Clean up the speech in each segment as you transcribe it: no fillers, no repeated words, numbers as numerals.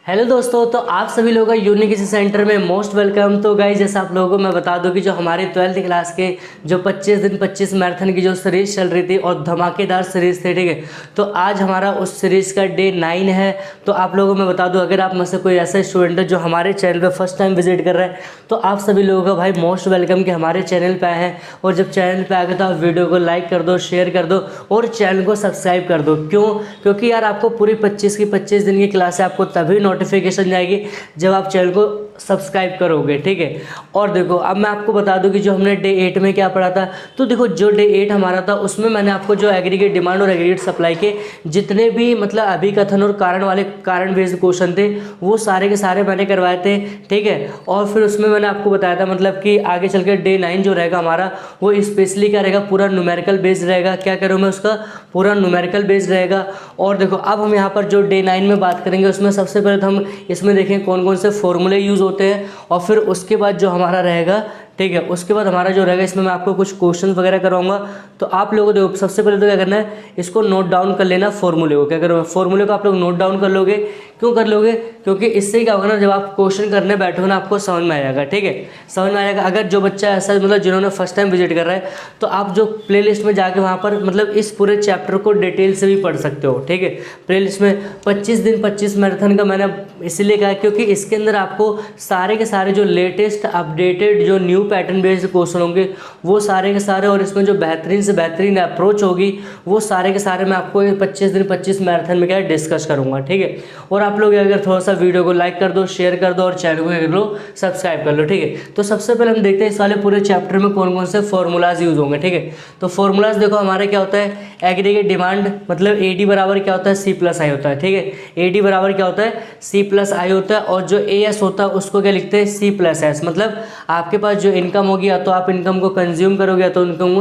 Hello दोस्तों, तो आप सभी लोगों का यूनिक इसी सेंटर में मोस्ट वेलकम। तो गाइज जैसा आप लोगों को मैं बता दूं कि जो हमारे 12th क्लास के जो 25 दिन 25 मैराथन की जो सीरीज़ चल रही थी और धमाकेदार सीरीज़ थे, ठीक है। तो आज हमारा उस सीरीज़ का डे 9 है। तो आप लोगों को मैं बता दूं, अगर आप में से कोई ऐसा स्टूडेंट है जो हमारे चैनल पर फर्स्ट टाइम विजिट कर रहा है, तो आप सभी लोगों का भाई मोस्ट वेलकम कि हमारे चैनल पर आए हैं। और जब चैनल पर आ गए तो आप वीडियो को लाइक कर दो, शेयर कर दो और चैनल को सब्सक्राइब कर दो। क्यों? क्योंकि यार आपको पूरी 25 दिन की क्लास है, आपको तभी नोटिफिकेशन जाएगी जब आप चैनल को सब्सक्राइब करोगे, ठीक है। और देखो, अब मैं आपको बता दूं कि जो हमने डे 8 में क्या पढ़ा था। तो देखो, जो डे 8 हमारा था उसमें मैंने आपको जो एग्रीगेट डिमांड और एग्रीगेट सप्लाई के जितने भी मतलब अभिकथन और कारण बेस्ड क्वेश्चन थे वो सारे के सारे मैंने करवाए थे, ठीक है। और फिर उसमें मैंने आपको बताया था मतलब कि आगे चल के डे 9 जो रहेगा हमारा वो स्पेशली क्या रहेगा, पूरा न्यूमेरिकल बेस्ड रहेगा। क्या करूँ मैं, उसका पूरा न्यूमेरिकल बेस्ड रहेगा। और देखो, अब हम यहाँ पर जो डे 9 में बात करेंगे उसमें सबसे पहले तो हम इसमें देखें कौन कौन से फॉर्मूले यूज़ होते हैं। और फिर उसके बाद जो हमारा रहेगा, ठीक है, उसके बाद हमारा जो रहेगा इसमें मैं आपको कुछ क्वेश्चन वगैरह कराऊंगा। तो आप लोगों को देखो, सबसे पहले तो क्या करना है, इसको नोट डाउन कर लेना। फॉर्मूले को क्या करो, फॉर्मूले को आप लोग नोट डाउन कर लोगे। क्यों कर लोगे? क्योंकि इससे क्या होगा ना, जब आप क्वेश्चन करने बैठो ना आपको समझ में आ जाएगा, ठीक है, समझ में आ जाएगा। अगर जो बच्चा ऐसा मतलब जिन्होंने फर्स्ट टाइम विजिट कर रहा है, तो आप जो प्ले लिस्ट में जाके वहाँ पर मतलब इस पूरे चैप्टर को डिटेल से भी पढ़ सकते हो, ठीक है। प्ले लिस्ट में 25 दिन 25 मैराथन का मैंने इसीलिए कहा क्योंकि इसके अंदर आपको सारे के सारे जो लेटेस्ट अपडेटेड जो न्यू पैटर्न बेस्ड क्वेश्चन होंगे वो सारे के सारे, और इसमें जो बेहतरीन से बेहतरीन अप्रोच होगी वो सारे के सारे मैं आपको 25 दिन 25 मैराथन में क्या डिस्कस करूंगा, ठीक है। और आप लोग अगर थोड़ा सा वीडियो को लाइक कर दो, शेयर कर दो और चैनल को कर लो सब्सक्राइब कर लो, ठीक है। तो सबसे पहले हम देखते हैं इस वाले पूरे चैप्टर में कौन कौन से फॉर्मूलाज यूज होंगे, ठीक है। तो फॉर्मूलाज देखो, हमारे क्या होता है, एग्रीगेट डिमांड मतलब एडी बराबर क्या होता है, सी प्लस आई होता है, ठीक है। एडी बराबर क्या होता है, सी प्लस आई होता है। और जो ए एस होता है उसको क्या लिखते हैं, सी प्लस एस। मतलब आपके पास जो इनकम होगी या तो आप इनकम को कंज्यूम करोगे या तो इनकम को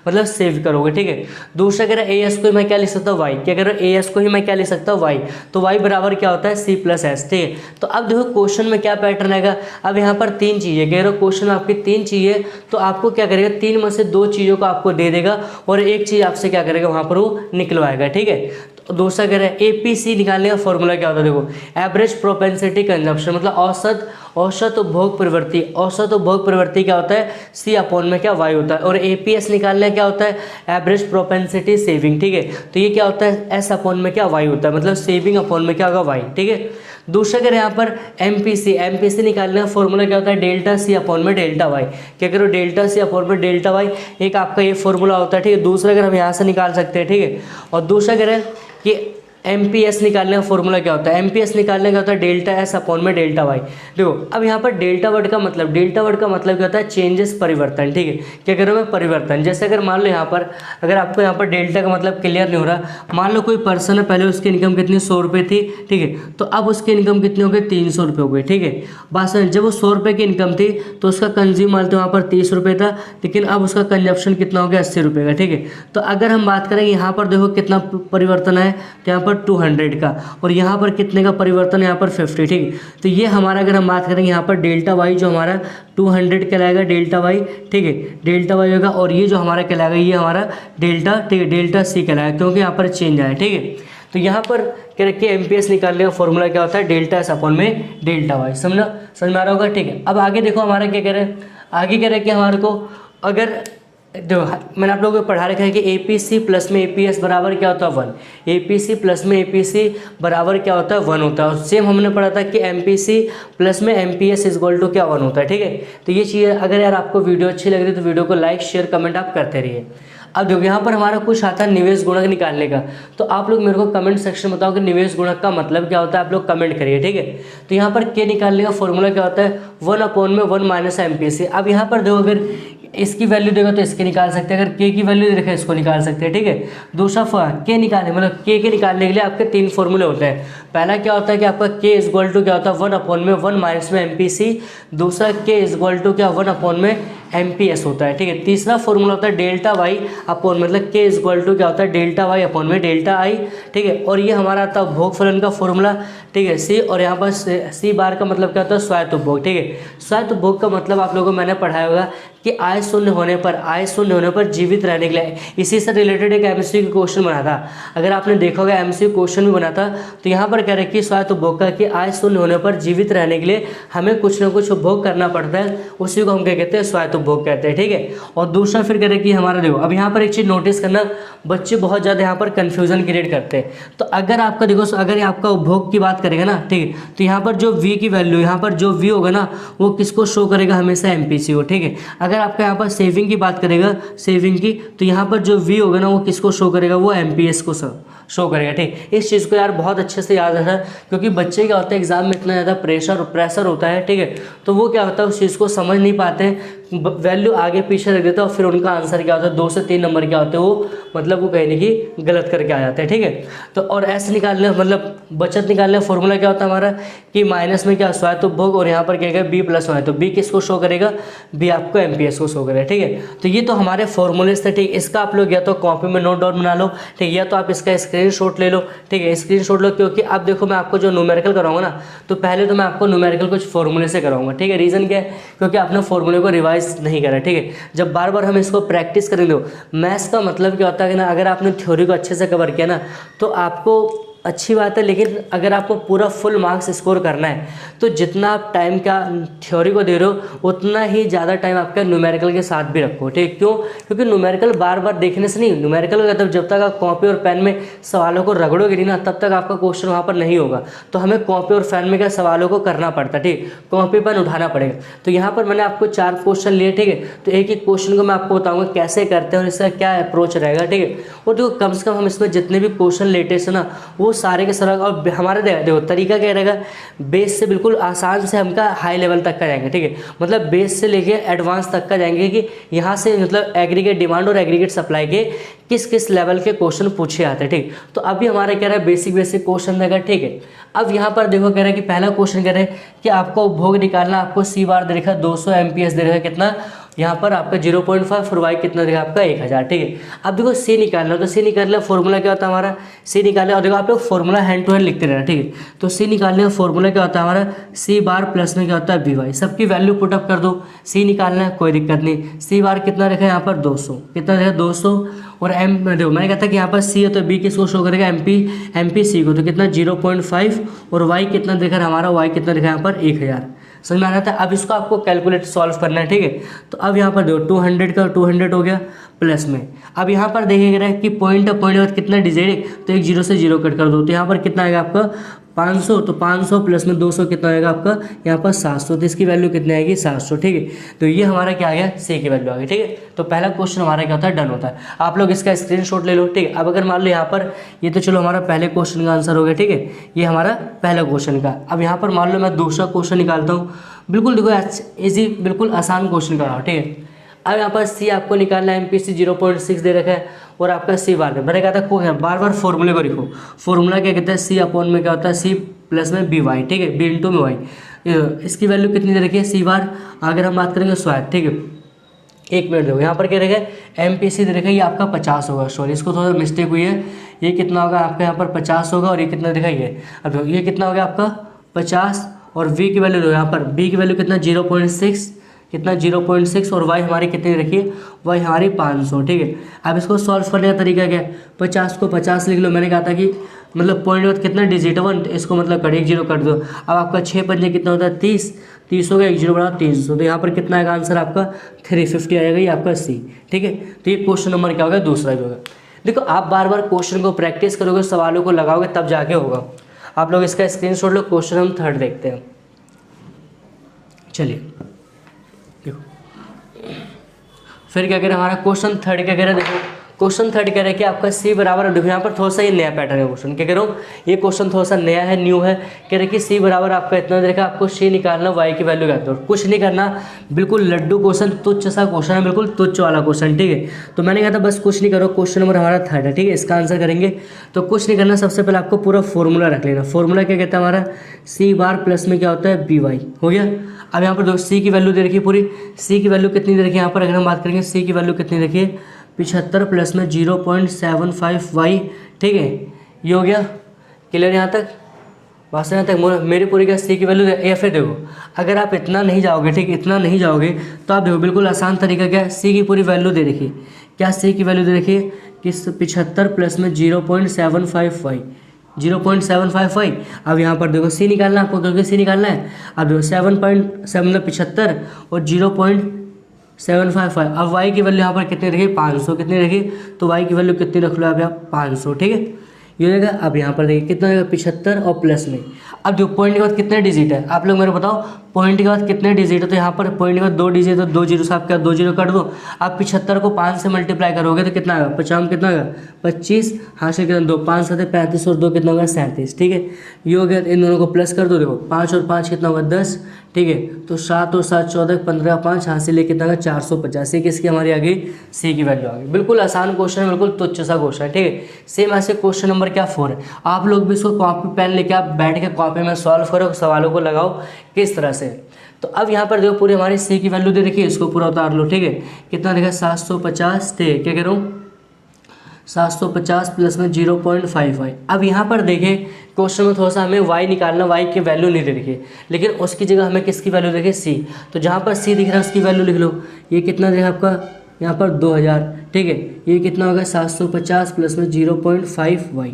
मतलब सेव करोगे, ठीक है। दूसरा कह रहा है ए एस को मैं क्या लिख सकता हूँ, वाई। क्या कह रहा है, ए एस को ही मैं क्या लिख सकता हूँ, वाई। तो वाई बराबर क्या होता है, सी प्लस एस, ठीक है। तो अब देखो क्वेश्चन में क्या पैटर्न आएगा। अब यहाँ पर 3 चीज़ें कह रहे हो, क्वेश्चन आपकी 3 चीज़ें, तो आपको क्या करेगा, 3 में से 2 चीज़ों को आपको दे देगा और एक चीज़ आपसे क्या करेगा वहाँ पर वो निकलवाएगा, ठीक है। तो दूसरा कह रहा है एपीसी निकालने का फॉर्मूला क्या होता है, देखो एवरेज प्रोपेंसिटी कंजम्पशन मतलब औसत उपभोग प्रवृत्ति। औसत उपभोग प्रवृत्ति क्या होता है, सी अपॉन में क्या, वाई होता है। और एपीएस निकालने क्या होता है, एवरेज प्रोपेंसिटी सेविंग, ठीक है। तो ये क्या होता है, एस अपॉन में क्या, वाई होता है, मतलब सेविंग अपॉन में क्या होगा, वाई, ठीक है। दूसरा करें यहाँ पर एमपीसी निकालने का फॉर्मूला क्या होता है, डेल्टा सी अपॉन में डेल्टा वाई। क्या करो, डेल्टा सी अपॉन में डेल्टा वाई, एक आपका ये फॉर्मूला होता है, ठीक है। दूसरा अगर हम यहाँ से निकाल सकते हैं, ठीक है। और दूसरा करें कि एमपीएस निकालने का फॉर्मूला क्या होता है, एमपीएस निकालने का होता है डेल्टा एस अपॉन में डेल्टा वाई। देखो, अब यहाँ पर डेल्टा वर्ड का मतलब क्या होता है, चेंजेस, परिवर्तन, ठीक है। क्या करो मैं, परिवर्तन। जैसे अगर मान लो यहाँ पर, अगर आपको यहाँ पर डेल्टा का मतलब क्लियर नहीं हो रहा, मान लो कोई पर्सन है, पहले उसकी इनकम कितनी, 100 रुपये थी, ठीक है। तो अब उसकी इनकम कितनी हो गई, 300 रुपये हो गई, ठीक है। बस जब वो 100 रुपये की इनकम थी तो उसका कंज्यूम मालते वहाँ पर 30 रुपये था, लेकिन अब उसका कंजप्शन कितना हो गया, 80 रुपये का, ठीक है। तो अगर हम बात करें यहाँ पर देखो कितना परिवर्तन है, तो यहाँ पर 200 का, और यहाँ पर कितने का परिवर्तन, यहाँ पर 50, ठीक है। तो ये हमारा अगर हम बात करेंगे यहाँ पर डेल्टा वाई जो हमारा 200 कहलाएगा, डेल्टा वाई, ठीक है, डेल्टा वाई होगा। और ये जो हमारा कहलाएगा ये हमारा डेल्टा, ठीक है, डेल्टा सी कहलाएगा क्योंकि यहाँ पर चेंज आया, ठीक है। तो यहाँ पर क्या रखिए, एमपीएस निकालने का फॉर्मूला क्या होता है, डेल्टा एस अपॉन में डेल्टा वाई। समझ में आ रहा होगा, ठीक है। अब आगे देखो हमारा क्या कह रहे हैं, आगे कह रहे हैं कि हमारे को अगर देखो मैंने आप लोगों को पढ़ा रखा है कि एपीसी प्लस में एपीएस बराबर क्या होता है, 1। एपीसी प्लस में एपीसी बराबर क्या होता है, 1 होता है। और सेम हमने पढ़ा था कि एमपीसी प्लस में एमपीएस इक्वल टू क्या, 1 होता है, ठीक है। तो ये चीज़ अगर यार आपको वीडियो अच्छी लग रही है तो वीडियो को लाइक शेयर कमेंट आप करते रहिए। अब देखो यहाँ पर हमारा कुछ आता है निवेश गुणक निकालने का, तो आप लोग मेरे को कमेंट सेक्शन में बताओ कि निवेश गुणक का मतलब क्या होता है, आप लोग कमेंट करिए, ठीक है। तो यहाँ पर के निकालने का फॉर्मूला क्या होता है, 1 अपॉन में 1 माइनस एमपीसी। अब यहाँ पर देखो, अगर इसकी वैल्यू देगा तो इसके निकाल सकते हैं, अगर के की वैल्यू देखा इसको निकाल सकते हैं, ठीक है। दूसरा के निकालने मतलब के निकालने के लिए आपके 3 फॉर्मूले होते हैं। पहला क्या होता है कि आपका के इक्वल टू क्या होता है, 1 अपॉन में 1 माइनस में एमपीसी। दूसरा के इक्वल टू क्या, 1 अपॉन में MPS होता है, ठीक है। तीसरा फॉर्मूला होता है डेल्टा वाई अपॉन मतलब K इक्वल टू क्या होता है डेल्टा वाई अपॉन में डेल्टा आई, ठीक है। और ये हमारा आता है उपभोग फलन का फॉर्मूला, ठीक है, C। और यहाँ पर C बार का मतलब क्या होता है स्वायत्त उपभोग, ठीक है। स्वायत्त उपभोग का मतलब आप लोगों को मैंने पढ़ाया होगा कि आय शून्य होने पर जीवित रहने के लिए, इसी से रिलेटेड एक MCQ क्वेश्चन बना था। अगर आपने देखा होगा MCQ क्वेश्चन भी बना था, तो यहाँ पर कह रहे कि स्वायत्त उपभोग का कि आय शून्य होने पर जीवित रहने के लिए हमें कुछ ना कुछ उपभोग करना पड़ता है, उसी को हम क्या कहते हैं स्वायत्त उपभोग कहते हैं, ठीक है। और दूसरा फिर कह रहे कि हमारा देखो अब यहाँ पर एक चीज़ नोटिस करना, बच्चे बहुत ज़्यादा यहाँ पर कन्फ्यूजन क्रिएट करते हैं। तो अगर आपका देखो अगर आपका उपभोग की बात करेगा ना, ठीक है, तो यहाँ पर जो V की वैल्यू, यहाँ पर जो V होगा ना वो किसको शो करेगा हमेशा MPC को, ठीक है। अगर आपका यहाँ पर सेविंग की बात करेगा, सेविंग की, तो यहाँ पर जो V होगा ना वो किसको शो करेगा, वो MPS को शो करेगा, ठीक। इस चीज़ को यार बहुत अच्छे से याद रखना, क्योंकि बच्चे क्या होता है एग्जाम में इतना ज़्यादा प्रेशर होता है, ठीक है, तो वो क्या होता है उस चीज़ को समझ नहीं पाते हैं, वैल्यू आगे पीछे रख देते हैं और फिर उनका आंसर क्या होता है 2 से 3 नंबर क्या होते हैं वो मतलब वो कहने की गलत करके आ जाते हैं, ठीक है। तो और ऐसे निकालने मतलब बचत निकालने फॉर्मूला क्या होता है हमारा कि माइनस में क्या स्वायत्त उपभोग और यहाँ पर क्या है B प्लस है, तो B किसको शो करेगा, B आपको MPS को शो करेगा, ठीक है। तो ये तो हमारे फॉर्मूले थे, ठीक। इसका आप लोग या तो कॉपी में नोट डाउन बना लो, ठीक, या तो आप इसका स्क्रीनशॉट ले लो, ठीक है, स्क्रीनशॉट लो, क्योंकि अब देखो मैं आपको जो न्यूमेरिकल कराऊंगा ना, तो पहले तो मैं आपको न्यूमेरिकल कुछ फॉर्मूले से कराऊंगा, ठीक है। रीज़न क्या है, क्योंकि आपने फॉर्मूले को रिवाइज नहीं करा, ठीक है। जब बार बार हम इसको प्रैक्टिस करेंगे, मैथ्स का मतलब क्या होता है कि ना अगर आपने थ्योरी को अच्छे से कवर किया ना तो आपको अच्छी बात है, लेकिन अगर आपको पूरा फुल मार्क्स स्कोर करना है तो जितना आप टाइम का थ्योरी को दे रहे हो उतना ही ज़्यादा टाइम आपका न्यूमेरिकल के साथ भी रखो, ठीक। क्यों, क्योंकि न्यूमेरिकल बार बार देखने से नहीं, न्यूमेरिकल का जब तक आप कॉपी और पेन में सवालों को रगड़ोगे नहीं ना तब तक आपका क्वेश्चन वहाँ पर नहीं होगा। तो हमें कॉपी और पेन में क्या सवालों को करना पड़ता है, ठीक, कॉपी पेन उठाना पड़ेगा। तो यहाँ पर मैंने आपको 4 क्वेश्चन लिए, ठीक है। तो एक एक क्वेश्चन को मैं आपको बताऊँगा कैसे करते हैं और इसका क्या अप्रोच रहेगा, ठीक है। और देखो कम से कम हम इसमें जितने भी क्वेश्चन लेटेस्ट है ना वो सारे के सारे, और हमारे देखो तरीका क्या रहेगा, बेस से बिल्कुल आसान से हमका हाई लेवल तक का जाएंगे, ठीक है। मतलब बेस से लेके एडवांस तक का जाएंगे कि यहाँ से मतलब एग्रीगेट डिमांड और एग्रीगेट सप्लाई के किस किस लेवल के क्वेश्चन पूछे आते हैं, ठीक। तो अभी हमारा कह रहा है बेसिक क्वेश्चन रहेगा, ठीक है। अब यहाँ पर देखो कह रहा है कि पहला क्वेश्चन कह रहा है कि आपको उपभोग निकालना, आपको C बार दे रखा 200 MPS दे रखा कितना, यहाँ पर आपका 0.5 और Y कितना देगा आपका 1000, ठीक है। अब देखो C निकालना, तो C निकालने का फॉर्मूला क्या होता है हमारा, C निकालने, और देखो आप लोग फॉर्मूला हैंड टू हैंड लिखते रहना, ठीक है। तो C निकालने का फॉर्मूला क्या होता है हमारा, C बार प्लस में क्या होता है BY, सबकी वैल्यू पुटअप कर दो। C निकालना है कोई दिक्कत नहीं, C बार कितना रखा है यहाँ पर 200, कितना रखा 200, और M देखो मैंने कहा था कि यहाँ पर C है तो B किसको शो करेगा MPC को, तो कितना 0.5, और Y कितना देखा हमारा, Y कितना देखा यहाँ पर 1000, समझ में आ रहा था। अब इसको आपको कैलकुलेट सॉल्व करना है, ठीक है। तो अब यहाँ पर देखो 200 का 200 हो गया प्लस में, अब यहाँ पर देखिएगा कि पॉइंट के बाद कितना डिजिट है, तो एक 0 से 0 कट कर दो, तो यहाँ पर कितना आएगा आपका 500, तो 500 प्लस में 200 कितना आएगा आपका यहाँ पर 700, तो इसकी वैल्यू कितनी आएगी 700, ठीक है। तो ये हमारा क्या आ गया, C की वैल्यू आ गई, ठीक है। तो पहला क्वेश्चन हमारा क्या होता है, डन होता है। आप लोग इसका स्क्रीनशॉट ले लो, ठीक है। अब अगर मान लो यहाँ पर ये तो चलो हमारा पहले क्वेश्चन का आंसर हो गया, ठीक है, ये हमारा पहला क्वेश्चन का। अब यहाँ पर मान लो मैं दूसरा क्वेश्चन निकालता हूँ, बिल्कुल देखो इजी बिल्कुल आसान क्वेश्चन कर रहा हूँ, ठीक है। अब यहाँ पर C आपको निकालना है, MPC 0.6 दे रखा है और आपका C बार में मैंने कहा था बार बार फॉर्मूले को लिखो। फॉर्मूला क्या कहता है, C अपॉन में क्या होता है C प्लस में BY, ठीक है, B इंटू में Y। इसकी वैल्यू कितनी दे रखी है C बार, अगर हम बात करेंगे स्वायत्त, ठीक है। एक मिनट देखो यहाँ पर क्या रहेगा MPC दे रखा है, ये आपका 50 होगा, सॉरी इसको थोड़ा मिस्टेक हुई है, ये कितना होगा आपका यहाँ पर 50 होगा और ये कितना दिखाइए। अब देखो ये कितना हो गया आपका 50, और V की वैल्यू यहाँ पर B की वैल्यू कितना 0.6, कितना 0.6, और Y हमारी कितनी रखिए, Y हमारी 500, ठीक है। अब इसको सॉल्व करने का तरीका क्या है, 50 को 50 लिख लो, मैंने कहा था कि मतलब पॉइंट बाद कितना डिजिट 1, इसको मतलब कट 1 0 कर दो। अब आपका 6 पंजे कितना होता है 30 हो गया, 1 0 बढ़ा 300, तो यहाँ पर कितना आएगा आंसर आपका 350 आएगा, ये आपका C, ठीक है। तो ये क्वेश्चन नंबर क्या होगा, दूसरा भी होगा। देखो आप बार बार क्वेश्चन को प्रैक्टिस करोगे, सवालों को लगाओगे तब जाके होगा। आप लोग इसका स्क्रीनशॉट लो। क्वेश्चन हम थर्ड देखते हैं, चलिए देखो फिर क्या कह रहे हैं हमारा क्वेश्चन थर्ड, क्या कह रहे हैं देखो क्वेश्चन थर्ड कह रहे हैं कि आपका C बराबर, देखो यहाँ पर थोड़ा सा ये नया पैटर्न है क्वेश्चन, क्या कह रहा हूँ ये क्वेश्चन थोड़ा सा नया है, न्यू है। कह रहे कि C बराबर आपका इतना दे रखा, आपको C निकालना, Y की वैल्यू क्या दो, कुछ नहीं करना, बिल्कुल लड्डू क्वेश्चन, तुच्छ सा क्वेश्चन है, बिल्कुल तुच्छ वाला क्वेश्चन, ठीक है। तो मैंने कहा था बस कुछ नहीं करो, क्वेश्चन नंबर हमारा थर्ड है, ठीक है, इसका आंसर करेंगे। तो कुछ नहीं करना, सबसे पहले आपको पूरा फॉर्मूला रख लेना। फॉर्मूला क्या कहता है हमारा, C बार प्लस में क्या होता है BY, हो गया। अब यहाँ पर देखो सी की वैल्यू दे रखी है पूरी, सी की वैल्यू कितनी दे रखी है यहाँ पर, अगर हम बात करेंगे सी की वैल्यू कितनी रखी है 75 प्लस में 0.75y, ठीक है, ये हो गया क्लियर यहाँ तक, बस यहाँ तक मेरी पूरी का सी की वैल्यू। या फिर देखो अगर आप इतना नहीं जाओगे, ठीक, इतना नहीं जाओगे तो आप देखो बिल्कुल आसान तरीका क्या है, सी की पूरी वैल्यू दे रखी है, क्या सी की वैल्यू दे रखी है कि 75 प्लस में 0.75y, 0.75y। अब यहाँ पर देखो सी निकालना है आपको, क्योंकि सी निकालना है। अब देखो 7.7 मतलब 75 और 0.755। अब y की वैल्यू यहाँ पर कितनी रखी, 500, कितनी रखी, तो y की वैल्यू कितनी रख लो आप यहाँ 500, ठीक है, ये रहेगा। अब यहाँ पर देखिए कितना रहेगा 75 और प्लस में, अब जो पॉइंट के बाद कितने डिजिट है आप लोग मेरे बताओ, पॉइंट के बाद कितने डिजिट है, तो यहाँ पर पॉइंट के बाद 2 डिजिट, तो 2 जीरो से आप क्या 2 जीरो काट दो। आप 75 को 5 से मल्टीप्लाई करोगे तो कितना आएगा, 50 कितना आएगा 25, हासिल कितना 2, 5 7 35 और 2 कितना होगा 37, ठीक है, ये हो गया। इन दोनों को प्लस कर दो, देखो 5 और 5 कितना होगा 10, ठीक है, तो 7 और 7 14 15 5 हासिल कितना होगा 450, किसकी हमारी आ गई सी की वैल्यू आ गई। बिल्कुल आसान क्वेश्चन है, बिल्कुल तुच्छ सा क्वेश्चन है, ठीक है। सेम ऐसे क्वेश्चन नंबर क्या 4 है, आप लोग भी इसको कॉपी पेन लेके आप बैठ के कॉपी में सॉल्व करो, सवालों को लगाओ किस तरह से। तो अब यहाँ पर देखो पूरी हमारी सी की वैल्यू दे रखी है, इसको पूरा उतार लो, ठीक है, कितना देखा 750 थे, क्या कह रहा हूँ 750 प्लस में 0.55। अब यहाँ पर देखें क्वेश्चन में थोड़ा सा हमें y निकालना, y की वैल्यू नहीं दे रखी है, लेकिन उसकी जगह हमें किसकी वैल्यू देखे c, तो जहाँ पर c दिख रहा है उसकी वैल्यू लिख लो। ये कितना देखा आपका यहाँ पर 2000, ठीक है, ये कितना होगा 750 प्लस में 0.5y,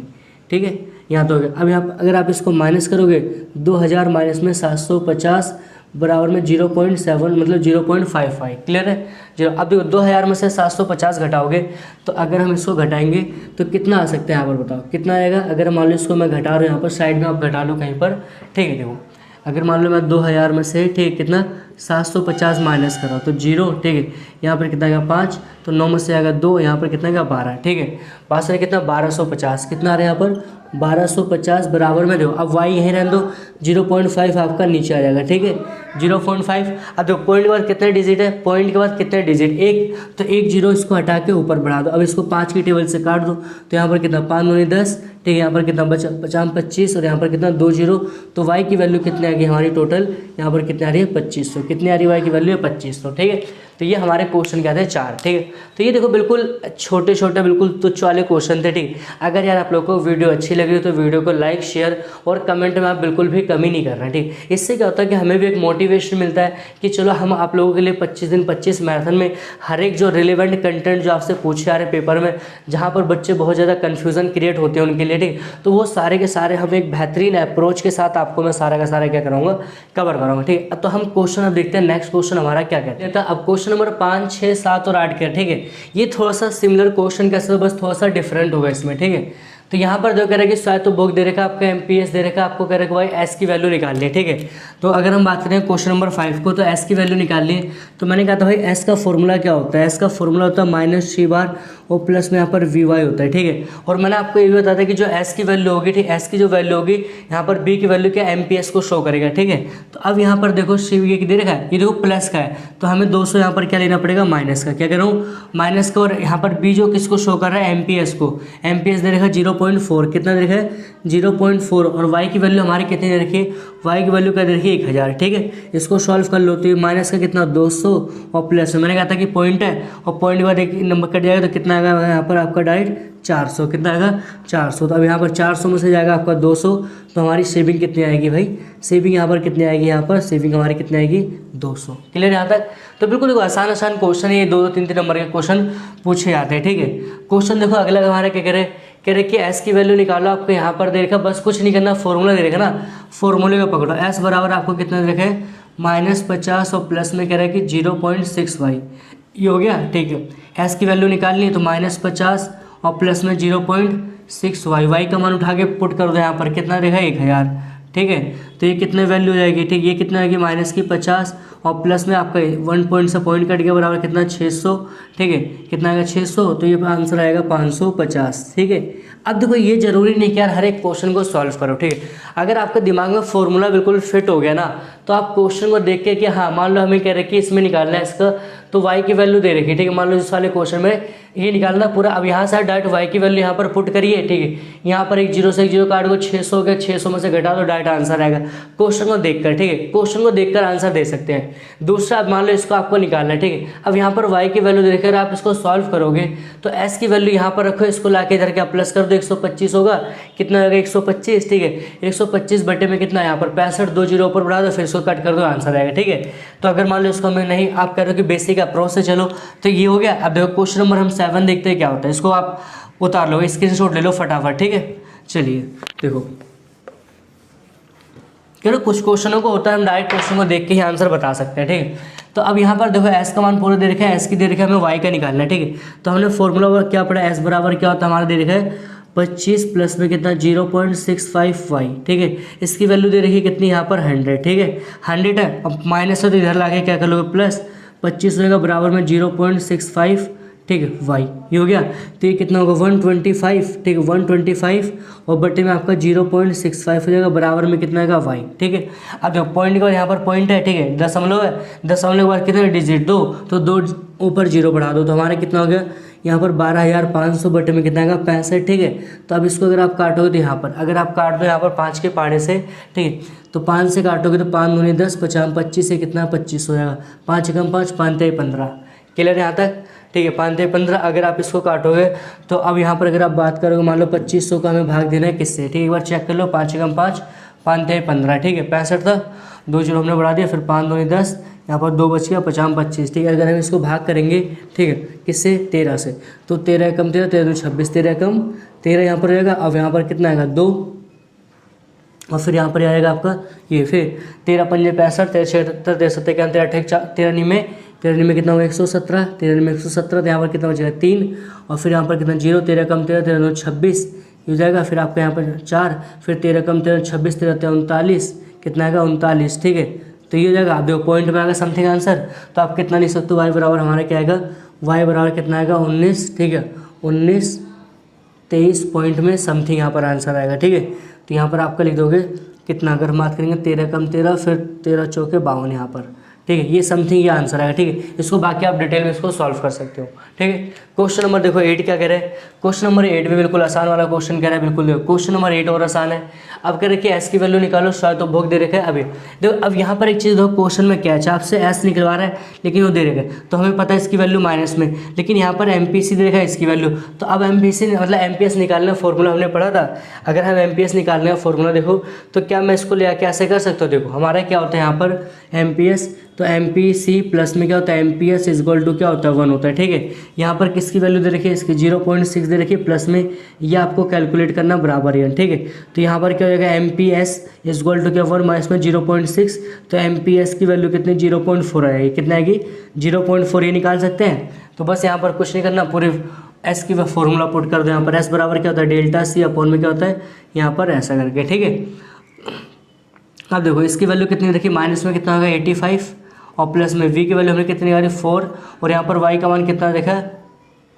ठीक है, यहाँ तो हो गया। अब यहाँ अगर आप इसको माइनस करोगे 2000 माइनस में 750 बराबर में 0.7 मतलब 0.55, क्लियर है जीरो। अब देखो 2000 में से 750 घटाओगे तो अगर हम इसको घटाएंगे तो कितना आ सकता है यहाँ पर बताओ, कितना आएगा। अगर मान लो इसको मैं घटा रहा हूँ यहाँ पर साइड में, आप घटा लो कहीं पर, ठीक है, देखो अगर मान लो मैं 2000 में से, ठीक, कितना 750 माइनस कर रहा हूँ तो 0, ठीक है, यहाँ पर कितना आएगा 5, तो 9 में से आएगा 2, यहाँ पर कितना आएगा 12, ठीक है, 5 से कितना 1250, कितना आ रहा है यहाँ पर 1250 बराबर में देखो। अब y यहीं रहने दो, 0.5 आपका नीचे आ जाएगा, ठीक है, 0.5। अब देखो पॉइंट के बाद कितने डिजिट है, पॉइंट के बाद कितने डिजिट, एक, तो एक जीरो इसको हटा के ऊपर बढ़ा दो। अब इसको 5 की टेबल से काट दो, तो यहाँ पर कितना 5 दूनी 10, ठीक है, यहाँ पर कितना बचा 50 25 और यहाँ पर कितना 2 जीरो, तो y की वैल्यू कितनी आ गई हमारी टोटल, यहाँ पर कितनी आ रही है 2500, कितनी आ रही है y की वैल्यू है 2500, ठीक है। तो ये हमारे क्वेश्चन क्या थे 4, ठीक है। तो ये देखो बिल्कुल छोटे छोटे बिल्कुल तुच्छ वाले क्वेश्चन थे, ठीक। अगर यार आप लोग को वीडियो अच्छी लग रही है तो वीडियो को लाइक शेयर और कमेंट में आप बिल्कुल भी कमी नहीं कर रहे हैं, ठीक। इससे क्या होता है कि हमें भी एक मोटिवेशन मिलता है कि चलो हम आप लोगों के लिए 25 दिन 25 मैराथन में हर एक जो रिलेवेंट कंटेंट जो आपसे पूछे आ रहे पेपर में, जहाँ पर बच्चे बहुत ज़्यादा कन्फ्यूज़न क्रिएट होते हैं उनके लिए, ठीक, तो वो सारे के सारे हम एक बेहतरीन अप्रोच के साथ आपको मैं सारा का सारा क्या कराऊंगा, कवर कराऊंगा, ठीक। अब तो हम क्वेश्चन अब देखते हैं, नेक्स्ट क्वेश्चन हमारा क्या कहते हैं। अब क्वेश्चन नंबर 5 6 7 और 8 का, ठीक है, ये थोड़ा सा सिमिलर क्वेश्चन कैसे, बस थोड़ा सा डिफरेंट होगा इसमें, ठीक है। तो यहाँ पर जो कह रहा है कि शायद तो बुक दे रखा आपका एमपीएस दे रखा आपको, कह रहा है कि भाई एस की वैल्यू निकालनी है, ठीक है। तो अगर हम बात करें क्वेश्चन नंबर 5 को, तो एस की वैल्यू निकालनी है, तो मैंने कहा था भाई एस का फॉर्मूला क्या होता है, एस का फॉर्मूला होता है -c बार और प्लस में यहाँ पर वी वाई होता है, ठीक है। और मैंने आपको ये भी बताया था कि जो एस की वैल्यू होगी, ठीक, एस की जो वैल्यू होगी यहाँ पर बी की वैल्यू क्या एमपीएस को शो करेगा, ठीक है। तो अब यहाँ पर देखो सी ये दे रखा है, ये देखो प्लस का है, तो हमें 200 यहाँ पर क्या लेना पड़ेगा माइनस का, क्या कह रहा हूँ माइनस का। और यहाँ पर बी जो किसको शो कर रहा है एमपीएस को, एमपीएस दे रखा है 0.4, कितना दे रखा है 0.4। और वाई की वैल्यू हमारी कितनी दे रखी है, वाई की वैल्यू क्या दे रखी है 1000, ठीक है। इसको सॉल्व कर लो तो ये माइनस का कितना 200 और प्लस में मैंने कहा था कि पॉइंट है और पॉइंट के बाद एक नंबर कट जाएगा तो कितना आएगा यहाँ पर आपका डायरेक्ट 400, कितना आएगा 400। तो अब यहाँ पर 400 में से जाएगा आपका 200, तो हमारी सेविंग कितनी आएगी भाई, सेविंग यहाँ पर कितनी आएगी, यहाँ पर सेविंग हमारी कितनी आएगी 200, क्लियर यहाँ तक। तो बिल्कुल देखो आसान क्वेश्चन है, ये 2-3 नंबर के क्वेश्चन पूछे जाते हैं, ठीक है। क्वेश्चन देखो अगला हमारा क्या कह रहे कि एस की वैल्यू निकालो, आपको यहाँ पर दे रखा, बस कुछ नहीं करना, फॉर्मूला दे रखा ना, फॉर्मूले को पकड़ो। एस बराबर आपको कितना दे रखा है -50 और प्लस में कह रहा है कि 0.6y, ये हो गया, ठीक है। एस की वैल्यू निकालनी है तो -50 और प्लस में 0.6y, वाई का मान उठा के पुट कर दो यहाँ पर, कितना रहेगा 1000, ठीक है। तो ये कितने वैल्यू हो जाएगी, ठीक, ये कितना आएगी -50 और प्लस में आपका 1 पॉइंट से पॉइंट कट गया, बराबर कितना 600, ठीक है, कितना आएगा 600, तो ये आंसर आएगा 550, ठीक है। अब देखो ये जरूरी नहीं कि यार हर एक क्वेश्चन को सॉल्व करो, ठीक है। अगर आपके दिमाग में फॉर्मूला बिल्कुल फिट हो गया ना, तो आप क्वेश्चन को देख के कि हाँ मान लो हमें कह रहे कि इसमें निकालना है इसका, तो y की वैल्यू दे रखी है, ठीक है। मान लो इस वाले क्वेश्चन में ये निकालना पूरा, अब यहाँ से डायरेक्ट y की वैल्यू यहाँ पर पुट करिए, ठीक है। यहाँ पर एक जीरो से एक जीरो काट को 600 हो गया, 600 में से घटा दो, डायरेक्ट आंसर आएगा क्वेश्चन को देखकर, ठीक है। क्वेश्चन को देखकर आंसर दे सकते हैं। दूसरा, अब मान लो इसको आपको निकालना है, ठीक है। अब यहाँ पर y की वैल्यू देकर आप इसको सॉल्व करोगे तो s की वैल्यू यहाँ पर रखो, इसको लाके इधर क्या प्लस कर दो, 125 होगा, कितना होगा 125, ठीक है। 125 बटे में कितना यहाँ पर 65, 2 जीरो ऊपर बढ़ा दो, फिर इसको कट कर दो, आंसर आएगा, ठीक है। तो अगर मान लो इसको हमें नहीं, आप कह रहे हो कि बेसिक अप्रोच से चलो, तो ये हो गया। अब देखो क्वेश्चन नंबर हम 7 देखते हैं क्या होता है, इसको आप उतार लो, स्क्रीनशॉट ले लो फटाफट, ठीक है। चलिए देखो, क्योंकि कुछ क्वेश्चनों को होता है हम डायरेक्ट क्वेश्चन को देख के ही आंसर बता सकते हैं, ठीक है। तो अब यहाँ पर देखो एस का मान पूरा दे रखा है, एस की दे रखा है, हमें वाई का निकालना है, ठीक है। तो हमने फॉर्मूला क्या पढ़ा, एस बराबर क्या होता है, हमारा दे रखा है 25 प्लस में कितना 0.65y, ठीक है। इसकी वैल्यू दे रखी है कितनी यहाँ पर 100, ठीक है। 100 है, अब माइनस है तो इधर लाके क्या कर लोगे प्लस 25 होगा, बराबर में 0.65, ठीक है, वाई, ये हो गया। तो ये कितना होगा 125, ठीक है, 125 और बटे में आपका 0.65 हो जाएगा, बराबर में कितना आएगा वाई, ठीक है। अब देखो पॉइंट के बाद यहाँ पर पॉइंट है, ठीक है, दशमलव है, दशमलव के बाद कितने डिजिट 2, तो 2 ऊपर 0 बढ़ा दो, तो हमारा कितना हो गया यहाँ पर 12,500 बटे में कितना आएगा 65, ठीक है। तो अब इसको अगर आप काटोगे तो यहाँ पर अगर आप काट दो यहाँ पर 5 के पाड़े से, ठीक है, तो 5 से काटोगे तो 5 दूनी 10, 50 25 से कितना 25 हो जाएगा, 5 कम 5 5 3 15, क्लियर यहाँ तक, ठीक है। 5 3 15 अगर आप इसको काटोगे तो अब यहाँ पर अगर आप बात करोगे, मान लो 2500 का हमें भाग देना है किससे, ठीक है, एक बार चेक कर लो, 5 कम 5 5 3 15, ठीक है, 65 था, 2 जीरो हमने बढ़ा दिया, फिर 5 दूनी 10, यहाँ पर 2 बच गया, 50 25, ठीक है। अगर हम इसको भाग करेंगे, ठीक है, किससे 13 से, तो 13 कम 13, 13 26, 13 कम 13 यहाँ पर रहेगा। अब यहाँ पर कितना आएगा 2, और फिर यहाँ पर आएगा आपका ये, फिर 13 पंजे 65, 13 76, 13 सत्तर क्या 13 में कितना होगा 117, 13 में 117, तो यहाँ पर कितना बचेगा 3, और फिर यहाँ पर कितना 0, 13 कम 13, 13 2 26 हो जाएगा, फिर आपका यहाँ पर 4, फिर 13 कम 13 26, 13 39, कितना आएगा 39, ठीक है। तो ये हो जाएगा, आप देखो पॉइंट में आएगा समथिंग आंसर, तो आप कितना लिख सकते हो, वाई बराबर हमारा क्या आएगा, वाई बराबर कितना आएगा 19, ठीक है, 19 23 पॉइंट में समथिंग यहाँ पर आंसर आएगा, ठीक है। तो यहाँ पर आपका लिख दोगे कितना, अगर बात करेंगे 13 कम 13, फिर 13 चौके 52 यहाँ पर, ठीक है, ये समथिंग ये आंसर आएगा, ठीक है। इसको बाकी आप डिटेल में इसको सॉल्व कर सकते हो, ठीक है। क्वेश्चन नंबर देखो 8 क्या कह रहे हैं, क्वेश्चन नंबर 8 भी बिल्कुल आसान वाला क्वेश्चन कह रहा है, बिल्कुल देखो क्वेश्चन नंबर 8 और आसान है। अब कह रहे कि एस की वैल्यू निकालो, शायद तो भोग दे रखा है। अभी देखो, अब यहाँ पर एक चीज़ देखो, क्वेश्चन में क्या है, आपसे एस निकलवा रहा है लेकिन वो दे रखा है, तो हमें पता है इसकी वैल्यू माइनस में, लेकिन यहाँ पर एमपीसी दे रखा है इसकी वैल्यू, तो अब एमपीसी मतलब एमपीएस निकालने का फॉर्मूला हमने पढ़ा था। अगर हम एमपीएस निकालने का फॉर्मूला देखो तो क्या मैं इसको ले आके ऐसे कर सकता हूँ, देखो हमारा क्या होता है यहाँ पर एमपीएस, तो एमपीसी प्लस में क्या होता है एमपीएस इक्वल टू क्या होता है 1 होता है, ठीक है। यहाँ पर किसकी वैल्यू दे रखी है, इसकी 0.6 दे रखी है, प्लस में ये आपको कैलकुलेट करना बराबर है, ठीक है। तो यहाँ पर क्या हो जाएगा एमपीएस इक्वल टू क्या 1 माइनस में 0.6, तो एमपीएस की वैल्यू कितनी 0.4 आएगी, कितना आएगी 0.4, ये निकाल सकते हैं। तो बस यहाँ पर कुछ नहीं करना, पूरे एस की फॉर्मूला पुट कर दो, यहाँ पर एस बराबर क्या होता है डेल्टा सी अपॉन में क्या होता है यहाँ पर ऐसा करके, ठीक है। अब देखो इसकी वैल्यू कितनी रखी, माइनस में कितना होगा 85, और प्लस में v की वैल्यू हमने कितनी आ रही 4, और यहाँ पर y का मान कितना देखा है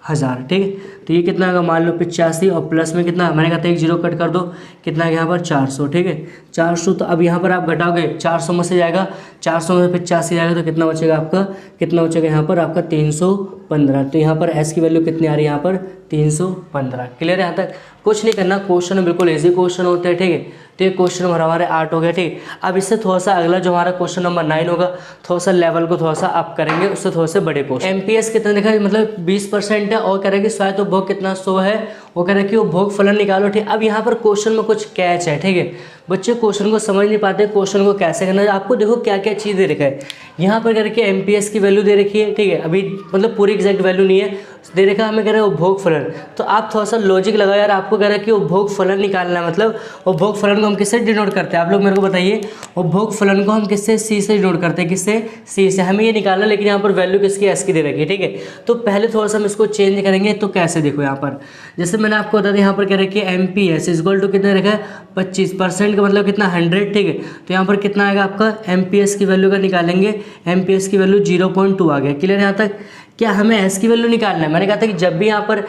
1000, ठीक है। तो ये कितना होगा मान लो 85, और प्लस में कितना मैंने कहा था एक जीरो कट कर दो, कितना है यहाँ पर 400, ठीक है 400। तो अब यहाँ पर आप घटाओगे 400 में से जाएगा, 400 में 85 जाएगा, तो कितना बचेगा आपका, कितना बचेगा यहाँ पर आपका 315। तो यहाँ पर एस की वैल्यू कितनी आ रही है यहाँ पर 315। क्लियर है यहाँ तक, कुछ नहीं करना, क्वेश्चन बिल्कुल इजी क्वेश्चन होते हैं, ठीक है। तो ये क्वेश्चन हमारे 8 हो गया, ठीक है। अब इससे थोड़ा सा अगला जो हमारा क्वेश्चन नंबर 9 होगा, थोड़ा सा लेवल को थोड़ा सा अप करेंगे, उससे थोड़े से बड़े क्वेश्चन। एमपीएस कितना देखा मतलब 20% है, और कह रहे हैं कि स्वायत्त उपभोग कितना 100 है, वो कह रहे हैं कि उपभोग फलन निकालो, ठीक। अब यहाँ पर क्वेश्चन में कुछ कैच है, ठीक है। बच्चे क्वेश्चन को समझ नहीं पाते, क्वेश्चन को कैसे करना है। आपको देखो क्या क्या चीज़ दे रखा है यहाँ पर, कह रहे कि एमपीएस की वैल्यू दे रखी है, ठीक है। अभी मतलब पूरी एग्जैक्ट वैल्यू नहीं है, दे रखा हमें कह रहे हैं उपभोग फलन। तो आप थोड़ा सा लॉजिक लगाओ यार, आपको कह रहा है कि उपभोग फलन निकालना है, मतलब उपभोग फलन को हम किससे डिनोट करते हैं, आप लोग मेरे को बताइए। उपभोग फलन को हम किससे, सी से डिनोट करते हैं, किससे, सी से। हमें ये निकालना, लेकिन यहाँ पर वैल्यू किसकी, एस की दे रखी है, ठीक है। तो पहले थोड़ा सा हम इसको चेंज करेंगे, तो कैसे देखो यहाँ पर, जैसे मैंने आपको बता दिया यहाँ पर क्या रखी है MPS इक्वल टू कितना रखा है 25% का मतलब कितना 100, ठीक है। तो यहाँ पर कितना आएगा आपका MPS की वैल्यू का निकालेंगे, MPS की वैल्यू 0.2 आ गया। क्लियर यहाँ तक? क्या हमें S की वैल्यू निकालना है? मैंने कहा था कि जब भी यहाँ पर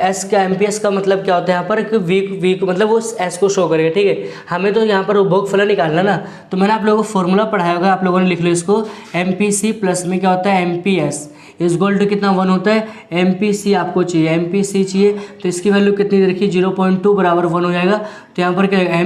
S का MPS का मतलब क्या होता है यहाँ पर कि वीक मतलब वो S को शो करेगा, ठीक है। हमें तो यहाँ पर उपभोग फलन निकालना ना, तो मैंने आप लोगों को फॉर्मूला पढ़ाया होगा, आप लोगों ने लिख लो इसको। MPC प्लस में क्या होता है MPS इक्वल टू कितना 1 होता है। MPC आपको चाहिए, MPC चाहिए, तो इसकी वैल्यू कितनी रखी 0.2 बराबर 1 हो जाएगा। तो यहाँ पर क्या है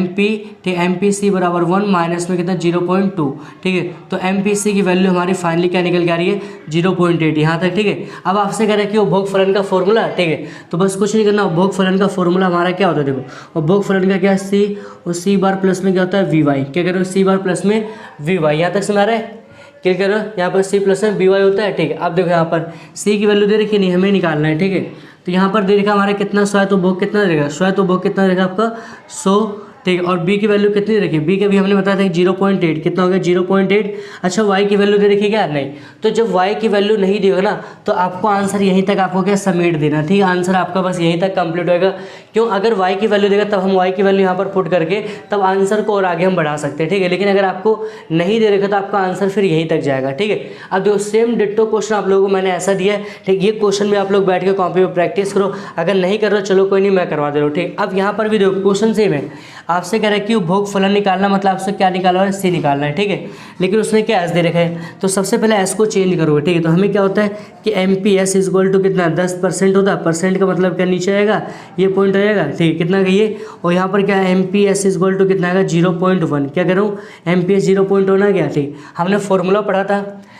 MPC बराबर 1 माइनस में कितना 0.2, ठीक है। तो MPC की वैल्यू हमारी फाइनली क्या निकल के आ रही है 0.8 यहाँ तक, ठीक है। अब आपसे कह रहे हैं कि उपभोग फलन का फॉर्मूला, ठीक है। तो बस कुछ नहीं करना, उपभोग फलन का फॉर्मूला हमारा क्या होता है, देखो उपभोग फलन का क्या है C, और C बार प्लस में क्या होता है VY, क्या कह रहे हो C बार प्लस में VY, यहाँ तक सुना रहे हैं? क्या करो यहाँ पर C प्लस में BY होता है, ठीक है। अब देखो यहाँ पर C की वैल्यू दे रखी नहीं, हमें निकालना है, ठीक है। तो यहाँ पर दे रखा हमारा कितना स्वायत्त उपभोग कितना देगा, स्वायत्त उपभोग कितना देगा आपका 100, ठीक है। और B की वैल्यू कितनी रखी, B के भी हमने बताया था 0.8, कितना हो गया 0.8। अच्छा Y की वैल्यू दे रखी क्या, नहीं। तो जब Y की वैल्यू नहीं देगा ना, तो आपको आंसर यहीं तक आपको क्या समेट देना, ठीक है। आंसर आपका बस यहीं तक कंप्लीट होएगा। क्यों? अगर Y की वैल्यू देगा तब हम Y की वैल्यू यहाँ पर पुट करके तब आंसर को और आगे हम बढ़ा सकते हैं, ठीक है। लेकिन अगर आपको नहीं दे रखा तो आपका आंसर फिर यहीं तक जाएगा, ठीक है। अब देखो सेम डिट्टो क्वेश्चन आप लोगों को मैंने ऐसा दिया है, ठीक। ये क्वेश्चन भी आप लोग बैठ के कॉपी पर प्रैक्टिस करो, अगर नहीं कर रहे हो चलो कोई नहीं, मैं करवा दे रहा हूँ, ठीक। अब यहाँ पर भी देखो क्वेश्चन सेम है, आपसे कह रहा है कि उपभोग फलन निकालना, मतलब आपसे क्या निकालना है C निकालना है, ठीक है। लेकिन उसने क्या S दे रखा है, तो सबसे पहले S को चेंज करोगे, ठीक है। तो हमें क्या होता है कि MPS इक्वल टू कितना 10% होता है, परसेंट का मतलब क्या नीचे आएगा, ये पॉइंट आएगा, ठीक है। कितना का ये, और यहाँ पर क्या है MPS इक्वल टू कितना आएगा 0.1, क्या करूँ MPS 0.1 आ गया, ठीक। हमने फॉर्मूला पढ़ा था,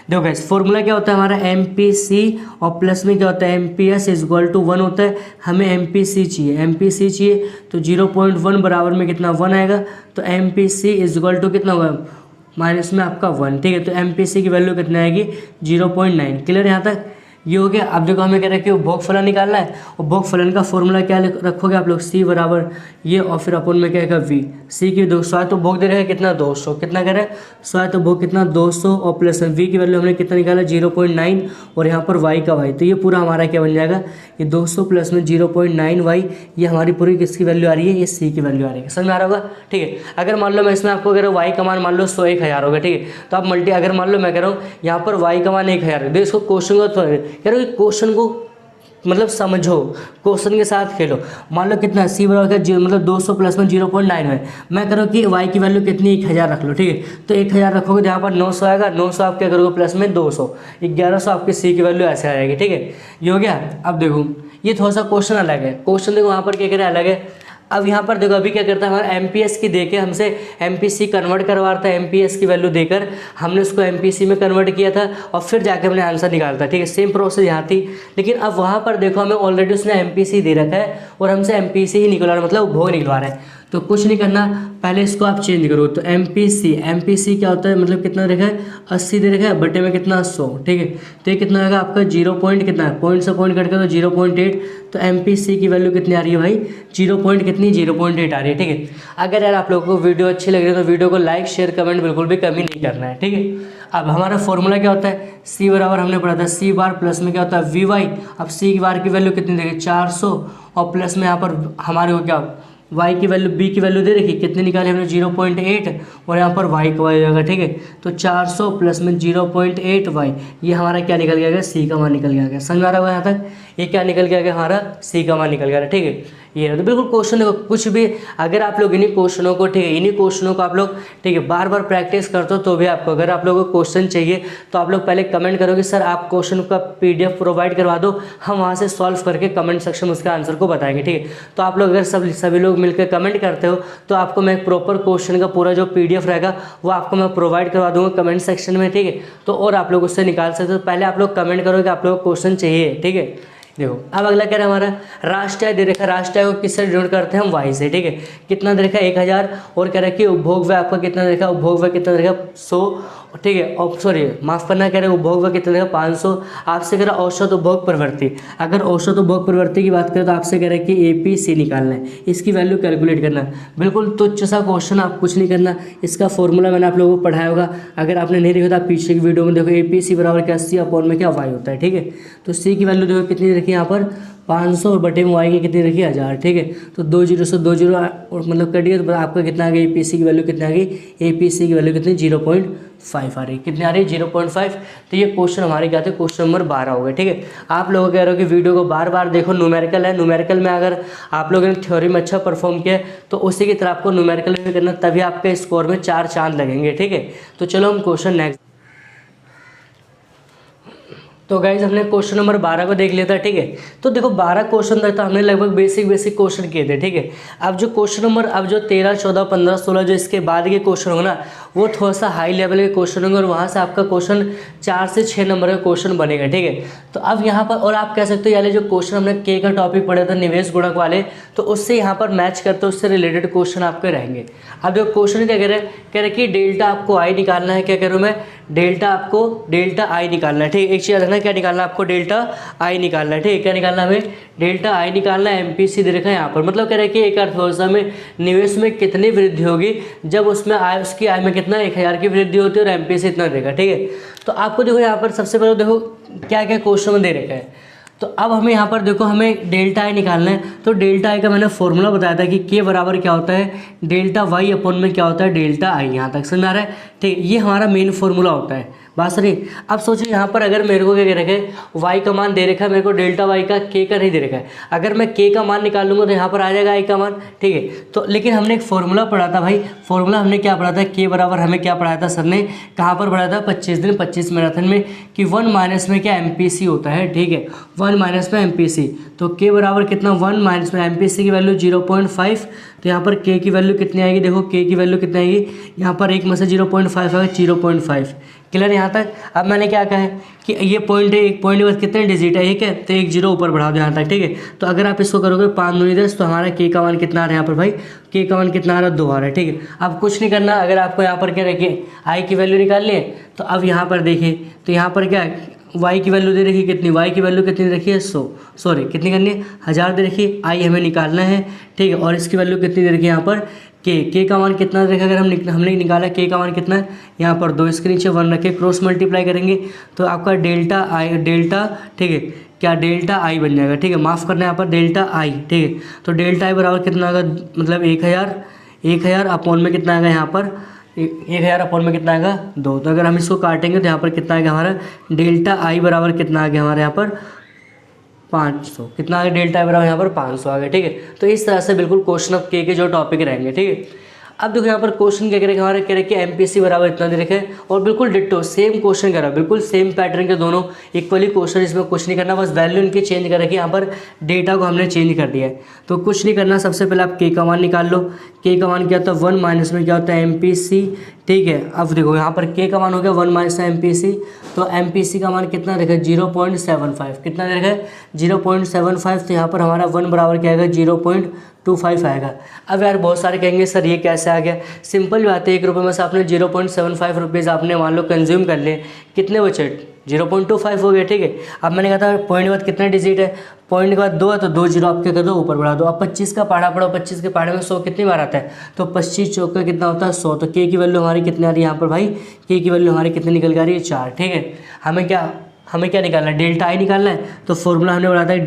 देखो गाइस फॉर्मूला क्या होता है हमारा MPC और प्लस में क्या होता है MPS इक्वल टू 1 होता है। हमें MPC चाहिए, तो 0.1 बराबर में कितना 1 आएगा। तो MPC इक्वल टू कितना होगा माइनस में आपका 1, ठीक है। तो MPC की वैल्यू कितना आएगी 0.9। क्लियर यहाँ तक? ये हो गया। अब देखो हमें कह रहे हैं कि उपभोग फलन निकालना है, उपभोग फलन का फॉर्मूला क्या रखोगे आप लोग C बराबर ये और फिर अपन में क्या है V, C की दो स्वायत्त उपभोग दे रहे हैं कितना 200, कितना कह रहे हैं स्वायत्त उपभोग कितना 200 और प्लस V की वैल्यू हमने कितना निकाला 0.9 और यहाँ पर Y का Y, तो ये पूरा हमारा क्या बन जाएगा ये 200 प्लस में 0.9 Y, ये हमारी पूरी किसकी वैल्यू आ रही है, ये C की वैल्यू आ रही है। समझ में आ रहा होगा, ठीक है। अगर मान लो मैं इसमें आपको कह रहा हूँ Y का मान मान लो 100,000 होगा, ठीक है। तो आप अगर मान लो मैं कह रहा हूँ यहाँ पर Y का मान 1000 है, इसको क्वेश्चन को कह रहा हूँ क्वेश्चन को मतलब समझो, क्वेश्चन के साथ खेलो। मान लो कितना C बराबर का मतलब 200 प्लस में 0.9 है, मैं करूँ कि Y की वैल्यू कितनी 1000 रख लो, ठीक है। तो 1000 रखोगे तो यहाँ पर 900 आएगा, 900 आप क्या करोगे प्लस में 200, 1100 आपकी C की वैल्यू ऐसे आ जाएगी, ठीक है। ये हो गया। अब देखो ये थोड़ा सा क्वेश्चन अलग है, क्वेश्चन देखो वहाँ पर क्या करें अलग है। अब यहाँ पर देखो अभी क्या करता है हमारा MPS की देके हमसे MPC कन्वर्ट करवाता है, MPS की वैल्यू देकर हमने उसको MPC में कन्वर्ट किया था और फिर जाके हमने आंसर निकाला था, ठीक है। सेम प्रोसेस यहाँ थी, लेकिन अब वहाँ पर देखो हमें ऑलरेडी उसने MPC दे रखा है और हमसे MPC ही निकलवा रहा है, मतलब उपभोग निकलवा रहा है। तो कुछ नहीं करना, पहले इसको आप चेंज करो। तो MPC क्या होता है, मतलब कितना रखा है 80 दे रखा है, बटे में कितना 100, ठीक है। तो ये कितना आएगा आपका 0 पॉइंट कितना है, पॉइंट से पॉइंट कट कर तो 0.8। तो MPC की वैल्यू कितनी आ रही है भाई 0.8 आ रही है, ठीक है। अगर यार आप लोगों को वीडियो अच्छी लग रही है तो वीडियो को लाइक शेयर कमेंट बिल्कुल भी कमी नहीं करना है, ठीक है। अब हमारा फॉर्मूला क्या होता है C बराबर हमने पढ़ा था C बार प्लस में क्या होता है VY। अब C की बार की वैल्यू कितनी देगी 400 और प्लस में यहाँ पर हमारे को क्या Y की वैल्यू B की वैल्यू दे रखी कितनी निकाली हमने 0.8 और यहाँ पर Y का Y जाएगा, ठीक है। तो 400 प्लस में 0.8 Y, ये हमारा क्या निकल गया C का मान निकल गया। समझ आ रहा होगा यहाँ तक, ये क्या निकल गया हमारा C का मान निकल गया, ठीक है। ये तो बिल्कुल क्वेश्चन देखो कुछ भी, अगर आप लोग इन्हीं क्वेश्चनों को, ठीक है, इन्हीं क्वेश्चनों को आप लोग, ठीक है, बार बार प्रैक्टिस करते हो तो भी आपको, अगर आप लोगों को क्वेश्चन चाहिए तो आप लोग पहले कमेंट करोगे सर आप क्वेश्चन का PDF प्रोवाइड करवा दो, हम वहाँ से सॉल्व करके कमेंट सेक्शन में उसके आंसर को बताएंगे, ठीक है। तो आप लोग अगर सभी लोग मिलकर कमेंट करते हो तो आपको मैं एक प्रॉपर क्वेश्चन का पूरा जो PDF रहेगा वो आपको मैं प्रोवाइड करवा दूँगा कमेंट सेक्शन में, ठीक है। तो और आप लोग उससे निकाल सकते हो, पहले आप लोग कमेंट करो कि आप लोग को क्वेश्चन चाहिए, ठीक है। देखो अब अगला क्या है हमारा राष्ट्रीय दे रखा है, राष्ट्रीय को किससे डिनोट करते हैं हम Y से, ठीक है। कितना दे रखा है 1000 और कह रहा है कि उपभोग व्यय आपका कितना दे रखा है, उपभोग व्यय कितना दे रखा है 100 ठीक है, और सॉरी माफ़ करना, कह रहे उपभोग कितना देगा 500। आपसे कह रहा औसत उपभोग प्रवृत्ति। अगर औसत उपभोग प्रवृत्ति की बात करें तो आपसे कह रहा है कि APC निकालना है, इसकी वैल्यू कैलकुलेट करना है। बिल्कुल तुच्छ सा क्वेश्चन, आप कुछ नहीं करना। इसका फॉर्मूला मैंने आप लोगों को पढ़ाया होगा, अगर आपने नहीं देखा तो आप पीछे की वीडियो में देखो। APC बराबर क्या, C अपॉन में क्या y होता है। ठीक है, तो C की वैल्यू देखो कितनी रखी है यहाँ पर 500 और बटे में y की कितनी रखी है 1000। ठीक है, तो 2 जीरो से 2 जीरो मतलब कटिए तो आपका कितना आ गया, APC की वैल्यू कितना आ गई, APC की वैल्यू कितनी 0.5 आ रही है। कितनी आ रही है 0.5। तो ये क्वेश्चन हमारे क्या थे, क्वेश्चन नंबर 12 हो गए। ठीक है, आप लोग कह रहे हो कि वीडियो को बार बार देखो, न्यूमेरिकल है। न्यूमेरिकल में अगर आप लोगों ने थ्योरी में अच्छा परफॉर्म किया तो उसी की तरह आपको न्यूमेरिकल में करना, तभी आपके स्कोर में 4 चांद लगेंगे। ठीक है, तो चलो हम क्वेश्चन नेक्स्ट। तो गाइज हमने क्वेश्चन नंबर 12 को देख लिया था। ठीक है, तो देखो 12 क्वेश्चन तक तो हमने लगभग बेसिक क्वेश्चन किए थे। ठीक है, अब जो क्वेश्चन नंबर, अब जो 13, 14, 15, 16 जो इसके बाद के क्वेश्चन होंगे ना, वो थोड़ा सा हाई लेवल के क्वेश्चन होंगे और वहाँ से आपका क्वेश्चन 4 से 6 नंबर का क्वेश्चन बनेगा। ठीक है, तो अब यहाँ पर और आप कह सकते हो यार जो क्वेश्चन हमने के का टॉपिक पढ़ा था निवेश गुणक वाले, तो उससे यहाँ पर मैच करते, उससे रिलेटेड क्वेश्चन आपके रहेंगे। अब जो क्वेश्चन क्या कह रहे कि डेल्टा आपको आई निकालना है। क्या करूँ मैं, डेल्टा आई निकालना है। ठीक है, एक चीज़ रखना, क्या निकालना है आपको, डेल्टा आई निकालना है। ठीक है, क्या निकालना है हमें, डेल्टा आई निकालना है। MPC दे रखा है यहाँ पर, मतलब कह रहे हैं कि एक अर्थव्यवस्था में निवेश में कितनी वृद्धि होगी जब उसमें आय, उसकी आय में कितना 1000 की वृद्धि होती है और MPC इतना देगा। ठीक है, तो आपको देखो यहाँ पर सबसे पहले देखो क्या क्या क्वेश्चन दे रखा है। तो अब हमें यहाँ पर देखो हमें डेल्टा आई निकालना है। तो डेल्टा आई का मैंने फॉर्मूला बताया था कि के बराबर क्या होता है, डेल्टा वाई अपॉन में क्या होता है, डेल्टा आई। यहाँ तक समझ आ रहा है। ठीक है, ये हमारा मेन फॉर्मूला होता है। बात सही। अब सोचो यहाँ पर अगर मेरे को क्या कह रखा है, वाई का मान दे रखा है, मेरे को डेल्टा वाई का के का नहीं दे रखा है। अगर मैं के का मान निकाल लूँगा तो यहाँ पर आ जाएगा आई का मान। ठीक है, तो लेकिन हमने एक फॉर्मूला पढ़ा था भाई, फॉर्मूला हमने क्या पढ़ा था, के बराबर हमें क्या पढ़ाया था सर ने, कहाँ पर पढ़ाया था, 25 दिन 25 मैराथन में, कि 1 माइनस में क्या MPC होता है। ठीक है, 1 माइनस में MPC, तो के बराबर कितना 1 माइनस में MPC की वैल्यू 0.5। तो यहाँ पर के की वैल्यू कितनी आएगी, देखो के की वैल्यू कितनी आएगी, यहाँ पर 1 में से 0.5 आएगा, 0.5। क्लियर यहाँ तक। अब मैंने क्या कहा है कि ये पॉइंट है, एक पॉइंट के बाद कितने डिजिट है, एक है, तो 1 0 ऊपर बढ़ा दो यहाँ तक। ठीक है, तो अगर आप इसको करोगे 5 दूनी 10, तो हमारा के का मान कितना आ रहा है यहाँ पर भाई, के का मान कितना आ रहा है 2 आ रहा है। ठीक है, अब कुछ नहीं करना, अगर आपको यहाँ पर क्या रखिए आई की वैल्यू निकालनी है, तो अब यहाँ पर देखिए, तो यहाँ पर क्या है, वाई की वैल्यू दे रखी कितनी, वाई की वैल्यू कितनी रखी है 100, सॉरी कितनी करनी है 1000 दे रखी, आई हमें निकालना है। ठीक है, और इसकी वैल्यू कितनी दे रखी है यहाँ पर, के का मान कितना देखा, अगर हमने निकाला के का मान कितना है, यहाँ पर 2 इसके नीचे 1 रखे, क्रॉस मल्टीप्लाई करेंगे तो आपका डेल्टा आई, डेल्टा ठीक है क्या, डेल्टा आई बन जाएगा। ठीक है, माफ़ करना है यहाँ पर डेल्टा आई। ठीक है, तो डेल्टा आई बराबर कितना आएगा, मतलब 1000 अपॉन में कितना आएगा यहाँ पर 1000 अपॉन में कितना आएगा 2। तो अगर हम इसको काटेंगे तो यहाँ पर कितना आएगा हमारा, डेल्टा आई बराबर कितना आ गया हमारे यहाँ पर 500। कितना आ गया, डेल्टा आई बराबर यहाँ पर 500 आ गया। ठीक है, तो इस तरह से बिल्कुल क्वेश्चन ऑफ के जो टॉपिक रहेंगे। ठीक है, अब देखो यहाँ पर क्वेश्चन क्या करेगा, हमारे कह रहे कि MPC बराबर इतना दे रखे और बिल्कुल डिट्टो सेम क्वेश्चन करा, बिल्कुल सेम पैटर्न के दोनों इक्वली क्वेश्चन, इसमें कुछ नहीं करना, बस वैल्यू इनकी चेंज कर रखी, यहाँ पर डेटा को हमने चेंज कर दिया है। तो कुछ नहीं करना, सबसे पहले आप के का मान निकाल लो। के का मान क्या होता है 1 माइनस में क्या होता है MPC। ठीक है, अब देखो यहाँ पर के का मान हो गया 1 माइनस MPC, तो MPC का मान कितना देखा 0.75, कितना देखा है 0.75। तो यहाँ पर हमारा 1 बराबर क्या आएगा 0.25 आएगा। अब यार बहुत सारे कहेंगे सर ये कैसे आ गया, सिंपल बात है, 1 रुपये में से आपने 0.75 रुपीज़ आपने मान लो कंज्यूम कर लिए, कितने बचे 0.25 हो गया। ठीक है, अब मैंने कहा था पॉइंट के बाद कितना डिजिट है, पॉइंट के बाद 2 है तो 2 जीरो आप क्या कर दो ऊपर बढ़ा दो। अब 25 का पढ़ा पढ़ो, 25 के पढ़े में 100 कितनी बार आता है, तो 25 चौक का कितना होता है 100। तो के की वैल्यू हमारी कितनी आ रही है यहाँ पर भाई, के की वैल्यू हमारी कितनी निकल आ रही है 4। ठीक है, हमें क्या निकालना है, डेल्टा आई निकालना है। तो फॉर्मूला हमने बढ़ाता है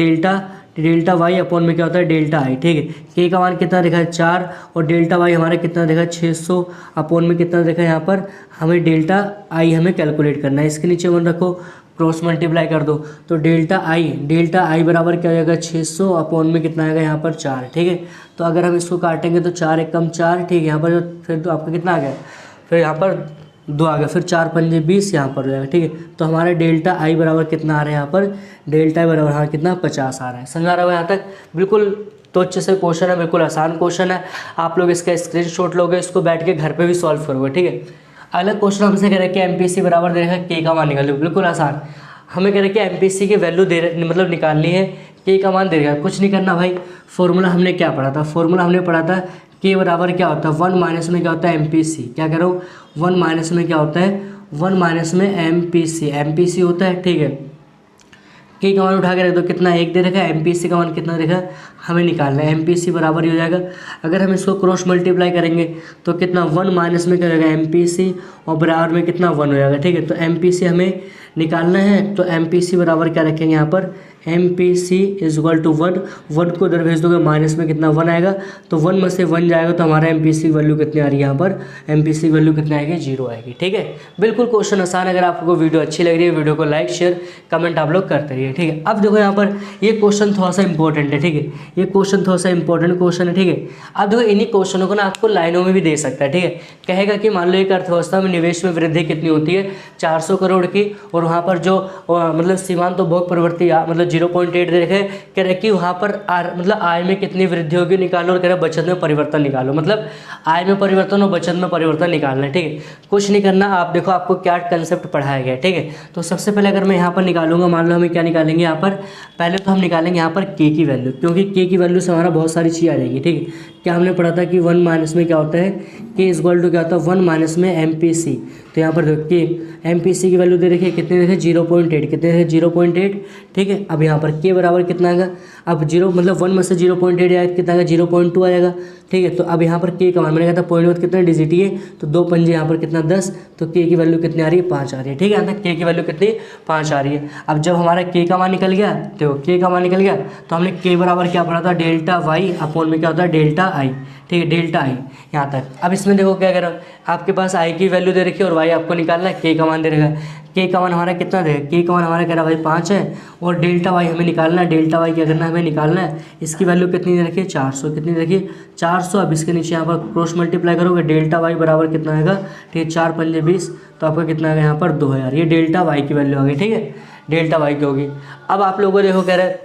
डेल्टा वाई अपॉन में क्या होता है डेल्टा आई। ठीक है, के का मान कितना देखा है 4 और डेल्टा वाई हमारा कितना देखा है 600 अपॉन में कितना देखा है यहाँ पर, हमें डेल्टा आई हमें कैलकुलेट करना है। इसके नीचे वन रखो, क्रॉस मल्टीप्लाई कर दो, तो डेल्टा आई बराबर क्या हो जाएगा 600 अपॉन में कितना आएगा यहाँ पर 4। ठीक है, तो अगर हम इसको काटेंगे तो 4 एक कम 4। ठीक है, यहाँ पर फिर तो आपका कितना आ गया, फिर यहाँ पर 2 आ गया, फिर 4 पंजे 20 यहाँ पर हो जाएगा। ठीक है, तो हमारे डेल्टा आई बराबर कितना आ रहा है यहाँ पर, डेल्टा आई बराबर हाँ कितना 50 आ रहा है। समझ आ रहा है यहाँ तक, बिल्कुल तो अच्छे से क्वेश्चन है, बिल्कुल आसान क्वेश्चन है। आप लोग इसका स्क्रीनशॉट लोगे, इसको बैठ के घर पे भी सॉल्व करोगे। ठीक है, अगला क्वेश्चन हमसे कह रहे हैं कि MPC बराबर दे रखा है के का मान निकालो, बिल्कुल आसान। हमें कह रहे हैं कि MPC की वैल्यू मतलब निकालनी है, के का मान दे रखा है, कुछ नहीं करना भाई। फॉर्मूला हमने क्या पढ़ा था, फॉर्मूला हमने पढ़ा था के बराबर क्या होता है 1 माइनस में क्या होता है MPC, क्या करो 1 माइनस में क्या होता है वन माइनस में MPC होता है, ठीक है। के का मान उठा के रख दो, कितना 1 दे रखा है, MPC का मान कितना देखा हमें निकालना है, MPC बराबर ही हो जाएगा। अगर हम इसको क्रॉस मल्टीप्लाई करेंगे तो कितना 1 माइनस में क्या हो जाएगा MPC और बराबर में कितना 1 हो जाएगा, ठीक है। तो MPC हमें निकालना है, तो MPC बराबर क्या रखेंगे यहाँ पर MPC इज इक्वल टू 1 को उधर भेज दोगे माइनस में कितना 1 आएगा, तो 1 में से 1 जाएगा तो हमारा MPC की वैल्यू कितनी आ रही है यहाँ पर, MPC की वैल्यू कितनी आएगी 0 आएगी, ठीक है। बिल्कुल क्वेश्चन आसान। अगर आपको वीडियो अच्छी लग रही है वीडियो को लाइक शेयर कमेंट आप लोग करते रहिए, ठीक है। अब देखो यहाँ पर ये क्वेश्चन थोड़ा सा इंपॉर्टेंट है, ठीक है, ये क्वेश्चन थोड़ा सा इंपॉर्टेंट क्वेश्चन है, ठीक है। अब देखो इन्हीं क्वेश्चनों को ना आपको लाइनों में भी दे सकता है, ठीक है। कहेगा कि मान लो एक अर्थव्यवस्था में निवेश में वृद्धि कितनी होती है 400 करोड़ की, और वहाँ पर जो मतलब सीमांत उपभोग प्रवृत्ति मतलब 0.8 दे रखे, कह रहे कि वहाँ पर मतलब आय में कितनी वृद्धि होगी निकालो, और कह रहे बचत में परिवर्तन निकालो, मतलब आय में परिवर्तन और बचत में परिवर्तन निकालना है, ठीक है। कुछ नहीं करना, आप देखो आपको क्या कंसेप्ट पढ़ाया गया है, ठीक है। तो सबसे पहले अगर मैं यहाँ पर निकालूंगा, मान लो हमें क्या निकालेंगे यहाँ पर, पहले तो हम निकालेंगे यहाँ पर के की वैल्यू, क्योंकि के की वैल्यू से हमारा बहुत सारी चीज़ आ जाएगी, ठीक है। क्या हमने पढ़ा था कि 1 माइनस में क्या होता है, के इज इक्वल टू क्या होता है 1 माइनस में MPC। तो यहाँ पर देखो के MPC की वैल्यू दे रखी है, कितने देखे 0.8, कितने देखे 0.8, ठीक है। अब यहाँ पर के बराबर कितना आएगा, अब 0 मतलब 1 में से 0.8 आएगा कितना आएगा 0.2 आएगा, ठीक है। तो अब यहाँ पर के का मान मैंने कहा था पॉइंट कितने डिजिट है, तो 2 पंजे यहाँ पर कितना 10, तो के की वैल्यू कितनी आ रही है 5 आ रही है, ठीक है। यहाँ तक के की वैल्यू कितनी 5 आ रही है। अब जब हमारा के का मान निकल गया, तो के का मान निकल गया तो हमने के बराबर क्या पढ़ा था डेल्टा वाई अपॉन में क्या होता है डेल्टा आई, ठीक है, डेल्टा आई यहाँ तक। अब इसमें देखो क्या करो, आपके पास आई की वैल्यू दे रखी है और वाई आपको निकालना है, के का मान दे रखा है, के का मान हमारा कितना देगा, के का मान हमारा कह रहा भाई 5 है, और डेल्टा वाई हमें निकालना है, डेल्टा वाई क्या करना है हमें निकालना है, इसकी वैल्यू कितनी दे रखी है 400, कितनी दे रखी है 400। अब इसके नीचे यहाँ पर क्रॉस मल्टीप्लाई करोगे, डेल्टा वाई बराबर कितना आएगा, ठीक है 4 पंजे 20, तो आपका कितना आएगा यहाँ पर 2000, ये डेल्टा वाई की वैल्यू आ गई, ठीक है, डेल्टा वाई की होगी। अब आप लोगों को देखो कह रहे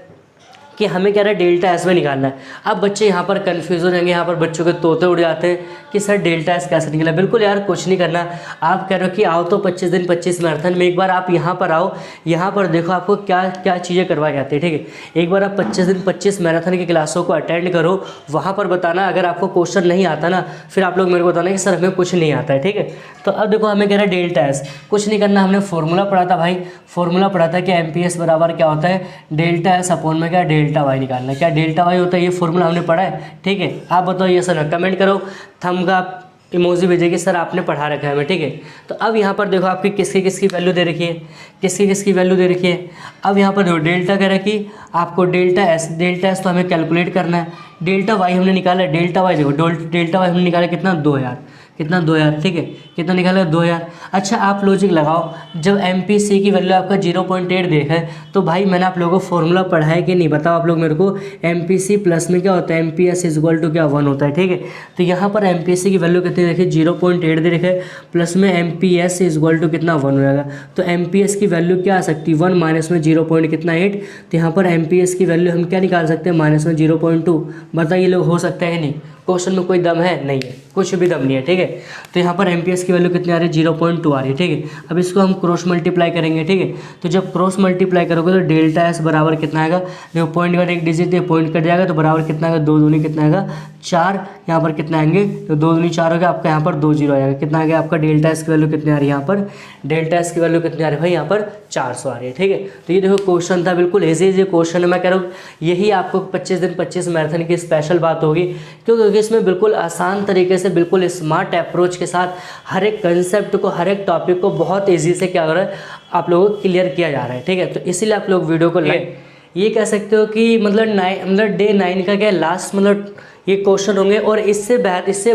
कि हमें क्या रहा है डेल्टा एस में निकालना है। अब बच्चे यहाँ पर कन्फ्यूज हो जाएंगे, यहाँ पर बच्चों के तोते उड़ जाते हैं कि सर डेल्टा एस कैसे निकला। बिल्कुल यार कुछ नहीं करना, आप कह रहे हो कि आओ तो 25 दिन 25 मैराथन में, एक बार आप यहाँ पर आओ, यहाँ पर देखो आपको क्या क्या चीज़ें करवाई जाती है, ठीक है। एक बार आप 25 दिन 25 मैराथन की क्लासों को अटेंड करो, वहाँ पर बताना अगर आपको क्वेश्चन नहीं आता ना, फिर आप लोग मेरे को बताना कि सर हमें कुछ नहीं आता है, ठीक है। तो अब देखो हमें कह रहा है डेल्टा एस, कुछ नहीं करना, हमने फॉर्मूला पढ़ा था भाई, फॉर्मूला पढ़ा था कि MPS बराबर क्या होता है डेल्टा एस अपॉन में क्या डेल्टा वाई निकालना है, क्या डेल्टा वाई होता है, ये फॉर्मूला हमने पढ़ा है, ठीक है। आप बताओ ये सर, कमेंट करो, थंब का इमोजी भेजेगी सर आपने पढ़ा रखा है हमें, ठीक है। तो अब यहाँ पर देखो आपकी किसकी किसकी वैल्यू दे रखी है, किसकी किसकी वैल्यू दे रखी है। अब यहाँ पर देखो डेल्टा कह रहा है कि आपको डेल्टा एस तो हमें कैलकुलेट करना है, डेल्टा वाई हमने निकाला है, डेल्टा वाई देखो डेल्टा वाई हमने निकाला कितना 2000, कितना 2000, ठीक है, कितना निकाला 2000। अच्छा आप लॉजिक लगाओ, जब MPC की वैल्यू आपका 0.8 देखा है, तो भाई मैंने आप लोगों को फॉर्मूला पढ़ा है कि नहीं बताओ आप लोग मेरे को। MPC प्लस में क्या होता है MPS इज इक्वल टू क्या 1 होता है, ठीक है। तो यहाँ पर MPC की वैल्यू कितनी देखिए 0.8 दे रखे, प्लस में MPS इज इक्वल टू कितना 1 हो जाएगा। तो MPS की वैल्यू क्या आ सकती है 1 माइनस में 0.8, तो यहाँ पर MPS की वैल्यू हम क्या निकाल सकते हैं माइनस में 0.2। बताइए लोग हो सकता है नहीं, क्वेश्चन में कोई दम है नहीं है, कुछ भी दम नहीं है, ठीक है। तो यहाँ पर MPS की वैल्यू कितनी आ रही है 0.2 आ रही है, ठीक है। अब इसको हम क्रॉस मल्टीप्लाई करेंगे, ठीक है। तो जब क्रॉस मल्टीप्लाई करोगे तो डेल्टा एस बराबर कितना आएगा, देखो पॉइंट का एक डिजिट है पॉइंट कट जाएगा, तो बराबर कितना आएगा 2 दूनी कितना आएगा 4, यहाँ पर कितना आएंगे तो 2 दूनी 4 हो गया, आपका यहाँ पर 2 जीरो आएगा, कितना आ गया आपका डेल्टा एस की वैल्यू कितनी आ रही है यहाँ पर, डेल्टा एस की वैल्यू कितनी आ रही है भाई यहाँ पर 400 आ रही है, ठीक है। तो ये देखो क्वेश्चन था, बिल्कुल ऐसे क्वेश्चन है, मैं कह रहा हूँ यही आपको 25 दिन 25 मैराथन की स्पेशल बात होगी, क्योंकि इसमें बिल्कुल आसान तरीके से बिल्कुल स्मार्ट अप्रोच के साथ हर एक कंसेप्ट को हर एक टॉपिक को बहुत ईजी से क्या हो रहा है आप लोगों को क्लियर किया जा रहा है, ठीक है। तो इसीलिए आप लोग वीडियो को लाइक, ये कह सकते हो कि मतलब डे 9 का क्या लास्ट मतलब ये क्वेश्चन होंगे, और इससे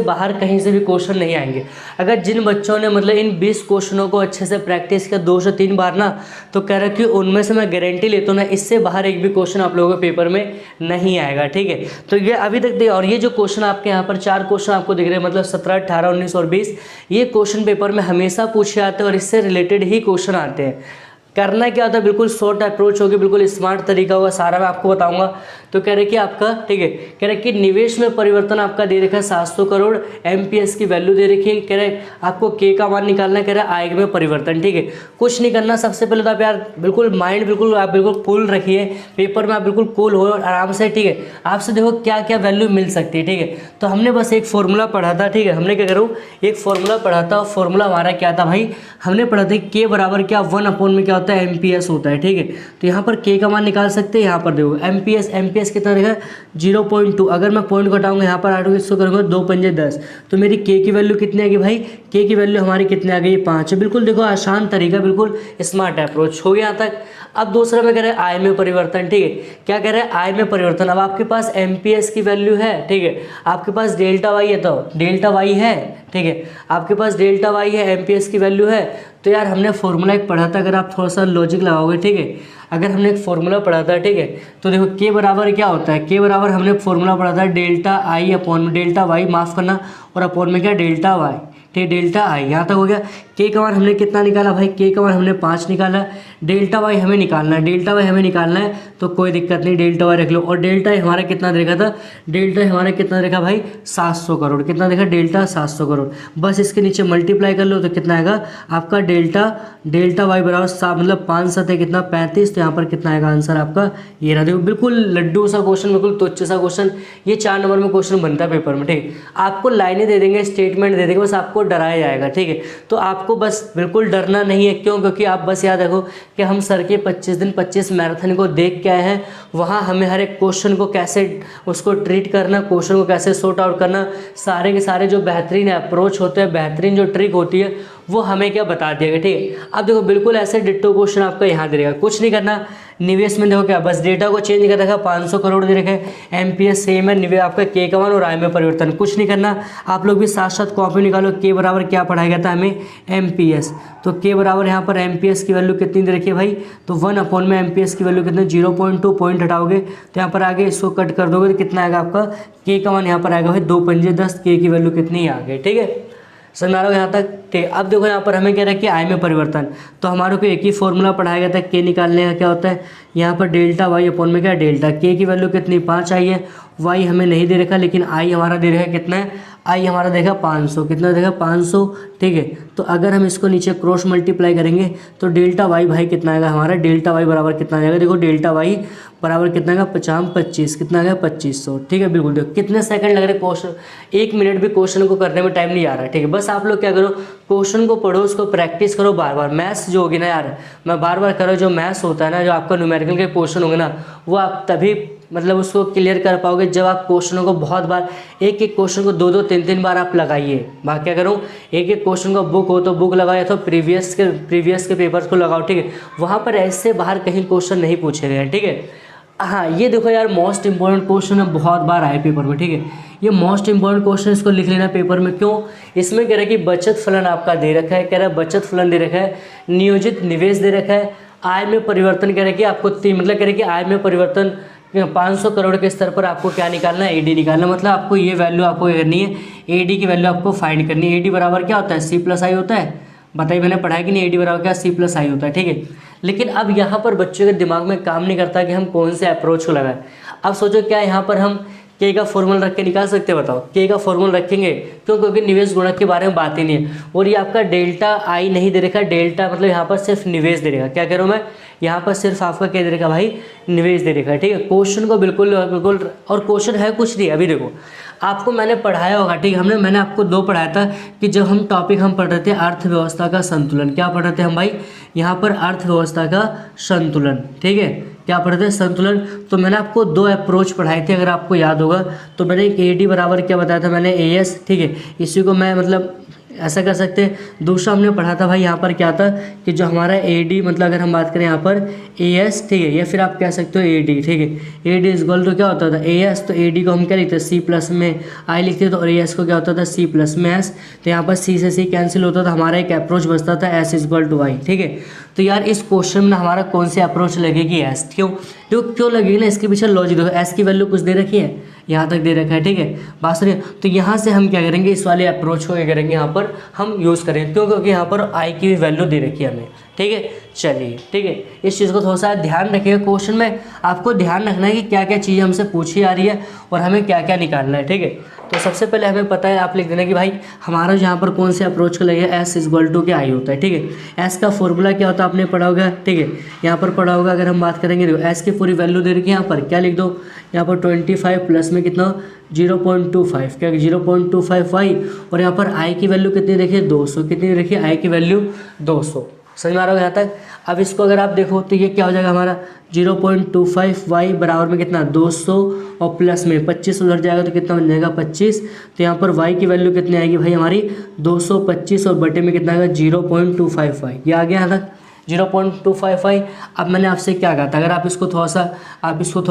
बाहर कहीं से भी क्वेश्चन नहीं आएंगे। अगर जिन बच्चों ने मतलब इन 20 क्वेश्चनों को अच्छे से प्रैक्टिस किया 2 से 3 बार ना, तो कह रहा कि उनमें से मैं गारंटी लेता हूँ ना, इससे बाहर एक भी क्वेश्चन आप लोगों के पेपर में नहीं आएगा, ठीक है। तो ये अभी तक देखिए, और ये जो क्वेश्चन आपके यहाँ पर 4 क्वेश्चन आपको दिख रहे हैं, मतलब 17, 18, 19 और 20, ये क्वेश्चन पेपर में हमेशा पूछे जाते हैं और इससे रिलेटेड ही क्वेश्चन आते हैं। करना क्या होता है, बिल्कुल शॉर्ट अप्रोच होगी, बिल्कुल स्मार्ट तरीका होगा, सारा मैं आपको बताऊंगा। तो कह रहे कि आपका ठीक है, कह रहे कि निवेश में परिवर्तन आपका दे रखा है 700 करोड़, एमपीएस की वैल्यू दे रखी है, कह रहे आपको के का मान निकालना है, कह रहे आय में परिवर्तन। ठीक है, कुछ नहीं करना, सबसे पहले तो आप यार बिल्कुल माइंड बिल्कुल आप बिल्कुल कूल रखिए, पेपर में आप बिल्कुल कूल हो आराम से। ठीक है, आपसे देखो क्या क्या वैल्यू मिल सकती है। ठीक है, तो हमने बस एक फॉर्मूला पढ़ा था। ठीक है, हमने क्या करो एक फॉर्मूला पढ़ा था, फॉर्मूला हमारा क्या था भाई, हमने पढ़ा था के बराबर क्या 1 में क्या होता है एमपीएस होता है। ठीक है, तो यहाँ पर के का मान निकाल सकते हैं, यहाँ पर देखो एमपीएस कितना रहेगा 0.2, अगर मैं पॉइंट घटाऊंगा यहाँ पर 8 इसको करूँगा 2 पंजे 10, तो मेरी के की वैल्यू कितनी आ गई भाई, के की वैल्यू हमारी कितनी आ गई 5। बिल्कुल देखो आसान तरीका, बिल्कुल स्मार्ट अप्रोच हो गया यहाँ तक। अब दूसरा में कह रहे हैं आय में परिवर्तन। ठीक है, क्या कह रहे हैं आय में परिवर्तन, अब आपके पास एमपीएस की वैल्यू है। ठीक है, आपके पास डेल्टा वाई है, तो डेल्टा वाई है। ठीक है, आपके पास डेल्टा वाई है, एमपीएस की वैल्यू है। तो यार हमने फॉर्मूला एक पढ़ा था, अगर आप थोड़ा सा लॉजिक लगाओगे, ठीक है, अगर हमने एक फॉर्मूला पढ़ा था, ठीक है, तो देखो के बराबर क्या होता है, के बराबर हमने फॉर्मूला पढ़ा था डेल्टा आई अपॉन में डेल्टा वाई, माफ करना, और अपॉन में क्या डेल्टा वाई। ठीक, डेल्टा आई यहाँ तक हो गया। के का मान हमने कितना निकाला भाई, के का मान हमने 5 निकाला। डेल्टा वाई हमें निकालना है, डेल्टा वाई हमें निकालना है, तो कोई दिक्कत नहीं, डेल्टा वाई रख लो। और डेल्टा हमारा कितना देखा था, डेल्टा हमारा कितना देखा भाई 700 करोड़, कितना देखा डेल्टा 700 करोड़। बस इसके नीचे मल्टीप्लाई कर लो तो कितना आएगा आपका डेल्टा वाई बराबर 7, मतलब 5 7 कितना 35, तो यहाँ पर कितना आएगा आंसर आपका ये रहा। देखो बिल्कुल लड्डू सा क्वेश्चन, बिल्कुल तुच्छ सा क्वेश्चन, ये 4 नंबर में क्वेश्चन बनता है पेपर में। ठीक, आपको लाइनें दे देंगे, स्टेटमेंट दे देंगे, बस आपको डराया जाएगा। ठीक है, तो आपको बस बिल्कुल डरना नहीं है, क्यों, क्योंकि आप बस याद रखो कि हम सर के 25 दिन 25 मैराथन को देख के आए हैं। वहाँ हमें हर एक क्वेश्चन को कैसे उसको ट्रीट करना, क्वेश्चन को कैसे सॉर्ट आउट करना, सारे के सारे जो बेहतरीन अप्रोच होते हैं, बेहतरीन जो ट्रिक होती है, वो हमें क्या बता दिया गया। ठीक है, अब देखो बिल्कुल ऐसे डिट्टो क्वेश्चन आपका यहाँ दे रहेगा, कुछ नहीं करना। निवेश में देखो क्या, बस डेटा को चेंज कर रखा, 500 करोड़ दे रखे, एमपीएस सेम है, निवेश आपका के का मान और आय में परिवर्तन, कुछ नहीं करना। आप लोग भी साथ साथ कॉपी निकालो, के बराबर क्या पढ़ाया गया था हमें एमपीएस, तो के बराबर यहाँ पर एमपीएस की वैल्यू कितनी दे रखी है भाई, तो 1 में एमपीएस की वैल्यू कितनी 0.2, पॉइंट हटाओगे तो यहाँ पर आगे इसको कट कर दोगे तो कितना आएगा आपका के का मान यहाँ पर आएगा भाई 2 पंजे 10, के की वैल्यू कितनी आ गई। ठीक है, समझ में आ रहा है यहाँ तक। ठीक, अब देखो यहाँ पर हमें कह रहा है कि आय में परिवर्तन, तो हमारे को एक ही फॉर्मूला पढ़ाया गया था के निकालने का, क्या होता है यहाँ पर डेल्टा वाई अपॉन में क्या डेल्टा, के की वैल्यू कितनी 5 आई है, वाई हमें नहीं दे रखा, लेकिन आई हमारा दे रखा है कितना है, आई हमारा देखा 500, कितना देखा 500। ठीक है, तो अगर हम इसको नीचे क्रॉस मल्टीप्लाई करेंगे तो डेल्टा वाई भाई कितना आएगा हमारा, डेल्टा वाई बराबर कितना आएगा, देखो डेल्टा वाई बराबर कितना आएगा 50 25, कितना आएगा 2500। ठीक है, बिल्कुल देखो कितने सेकंड लग रहे क्वेश्चन, 1 मिनट भी क्वेश्चन को करने में टाइम नहीं आ रहा है। ठीक है, बस आप लोग क्या करो, क्वेश्चन को पढ़ो, उसको प्रैक्टिस करो बार बार। मैथ्स जो होगी ना यार, मैं बार बार करो, जो मैथ्स होता है ना, जो आपका न्यूमेरिकल के क्वेश्चन होंगे ना, वो आप तभी मतलब उसको क्लियर कर पाओगे जब आप क्वेश्चनों को बहुत बार, एक एक क्वेश्चन को 2 2 3 3 बार आप लगाइए। बाकी क्या करो, एक एक क्वेश्चन का बुक हो तो बुक लगाओ, या तो प्रीवियस के पेपर्स को लगाओ। ठीक है, वहाँ पर ऐसे बाहर कहीं क्वेश्चन नहीं पूछे गए हैं। ठीक है, हाँ ये देखो यार मोस्ट इंपॉर्टेंट क्वेश्चन है, बहुत बार आए पेपर में। ठीक है, ये मोस्ट इंपॉर्टेंट क्वेश्चन, इसको लिख लेना पेपर में। क्यों, इसमें कह रहा है कि बचत फलन आपका दे रखा है, कह रहा है बचत फलन दे रखा है, नियोजित निवेश दे रखा है, आय में परिवर्तन कह रहा है कि आपको मतलब कह रहा है कि आय में परिवर्तन 500 करोड़ के स्तर पर आपको क्या निकालना है, एडी निकालना, मतलब आपको ये वैल्यू आपको करनी है, एडी की वैल्यू आपको फाइंड करनी है। एडी बराबर क्या होता है, सी प्लस आई होता है, बताइए मैंने पढ़ा कि नहीं, एडी बराबर क्या सी प्लस आई होता है। ठीक है, लेकिन अब यहाँ पर बच्चों के दिमाग में काम नहीं करता कि हम कौन से अप्रोच को लगाएं। अब सोचो क्या यहाँ पर हम के का फॉर्मूला रख के निकाल सकते हैं, बताओ के का फॉर्मूला रखेंगे क्यों, क्योंकि निवेश गुणक के बारे में बात ही नहीं है। और ये आपका डेल्टा आई नहीं दे रखा, डेल्टा मतलब यहाँ पर सिर्फ निवेश दे रखा, क्या कह रहा हूँ मैं, यहाँ पर सिर्फ आपका क्या दे रखा भाई, निवेश दे रखा है। ठीक है, क्वेश्चन को बिल्कुल, और क्वेश्चन है कुछ नहीं, अभी देखो आपको मैंने पढ़ाया होगा। ठीक है, मैंने आपको 2 पढ़ाया था कि जब हम टॉपिक हम पढ़ रहे थे अर्थव्यवस्था का संतुलन, क्या पढ़ रहे थे हम भाई, यहाँ पर अर्थव्यवस्था का संतुलन। ठीक है, क्या पढ़ते हैं संतुलन, तो मैंने आपको 2 अप्रोच पढ़ाए थे, अगर आपको याद होगा तो मैंने एक एडी बराबर क्या बताया था मैंने, एएस। ठीक है, इसी को मैं मतलब ऐसा कर सकते हैं। दूसरा हमने पढ़ा था भाई यहाँ पर क्या था कि जो हमारा एडी मतलब अगर हम बात करें यहाँ पर एएस, ठीक है, या फिर आप कह सकते हो एडी। ठीक है, एडी इज इक्वल टू क्या होता था एएस, तो एडी को हम क्या लिखते हैं सी प्लस में आई लिखते हैं, तो और एएस को क्या होता था सी प्लस में एस, तो यहाँ पर सी से सी कैंसिल होता था, हमारा एक अप्रोच बचता था एस इज इक्वल टू आई। ठीक है, तो यार इस क्वेश्चन में हमारा कौन सी अप्रोच लगेगी, एस। क्यों लगेगी ना, इसके पीछे लॉजिक देखो, एस की वैल्यू कुछ दे रखी है, यहाँ तक दे रखा है। ठीक है, बात सुनिए, तो यहाँ से हम क्या करेंगे, इस वाले अप्रोच को क्या करेंगे, यहाँ पर हम यूज़ करेंगे, क्यों, क्योंकि यहाँ पर आई की वैल्यू दे रखी है हमें। ठीक है। चलिए ठीक है, इस चीज़ को थोड़ा सा ध्यान रखिएगा। क्वेश्चन में आपको ध्यान रखना है कि क्या क्या चीज़ें हमसे पूछी आ रही है और हमें क्या क्या निकालना है, ठीक है। तो सबसे पहले हमें पता है, आप लिख देना कि भाई हमारा यहाँ पर कौन से अप्रोच का लगेगा, एस इक्वल टू के आई होता है, ठीक है। एस का फॉर्मूला क्या होता है आपने पढ़ा होगा, ठीक है। यहाँ पर पढ़ा होगा, अगर हम बात करेंगे तो एस की पूरी वैल्यू दे रखी है, यहाँ पर क्या लिख दो, यहाँ पर 25 प्लस में कितना 0.25, क्या 0.25 वाई, और यहाँ पर आई की वैल्यू कितनी देखिए 200, कितनी देखिए आई की वैल्यू 200। समझ में आ रहा होगा यहाँ तक। अब इसको अगर आप देखो तो ये क्या हो जाएगा हमारा 0.25 वाई बराबर में कितना 200 और प्लस में 25 उधर जाएगा तो कितना बन जाएगा 25। तो यहाँ पर वाई की वैल्यू कितनी आएगी भाई हमारी 225 और बटे में कितना आएगा 0.25 वाई। ये आ गया यहाँ तक 0.255। अब मैंने आपसे क्या कहा था, अगर आप इसको थोड़ा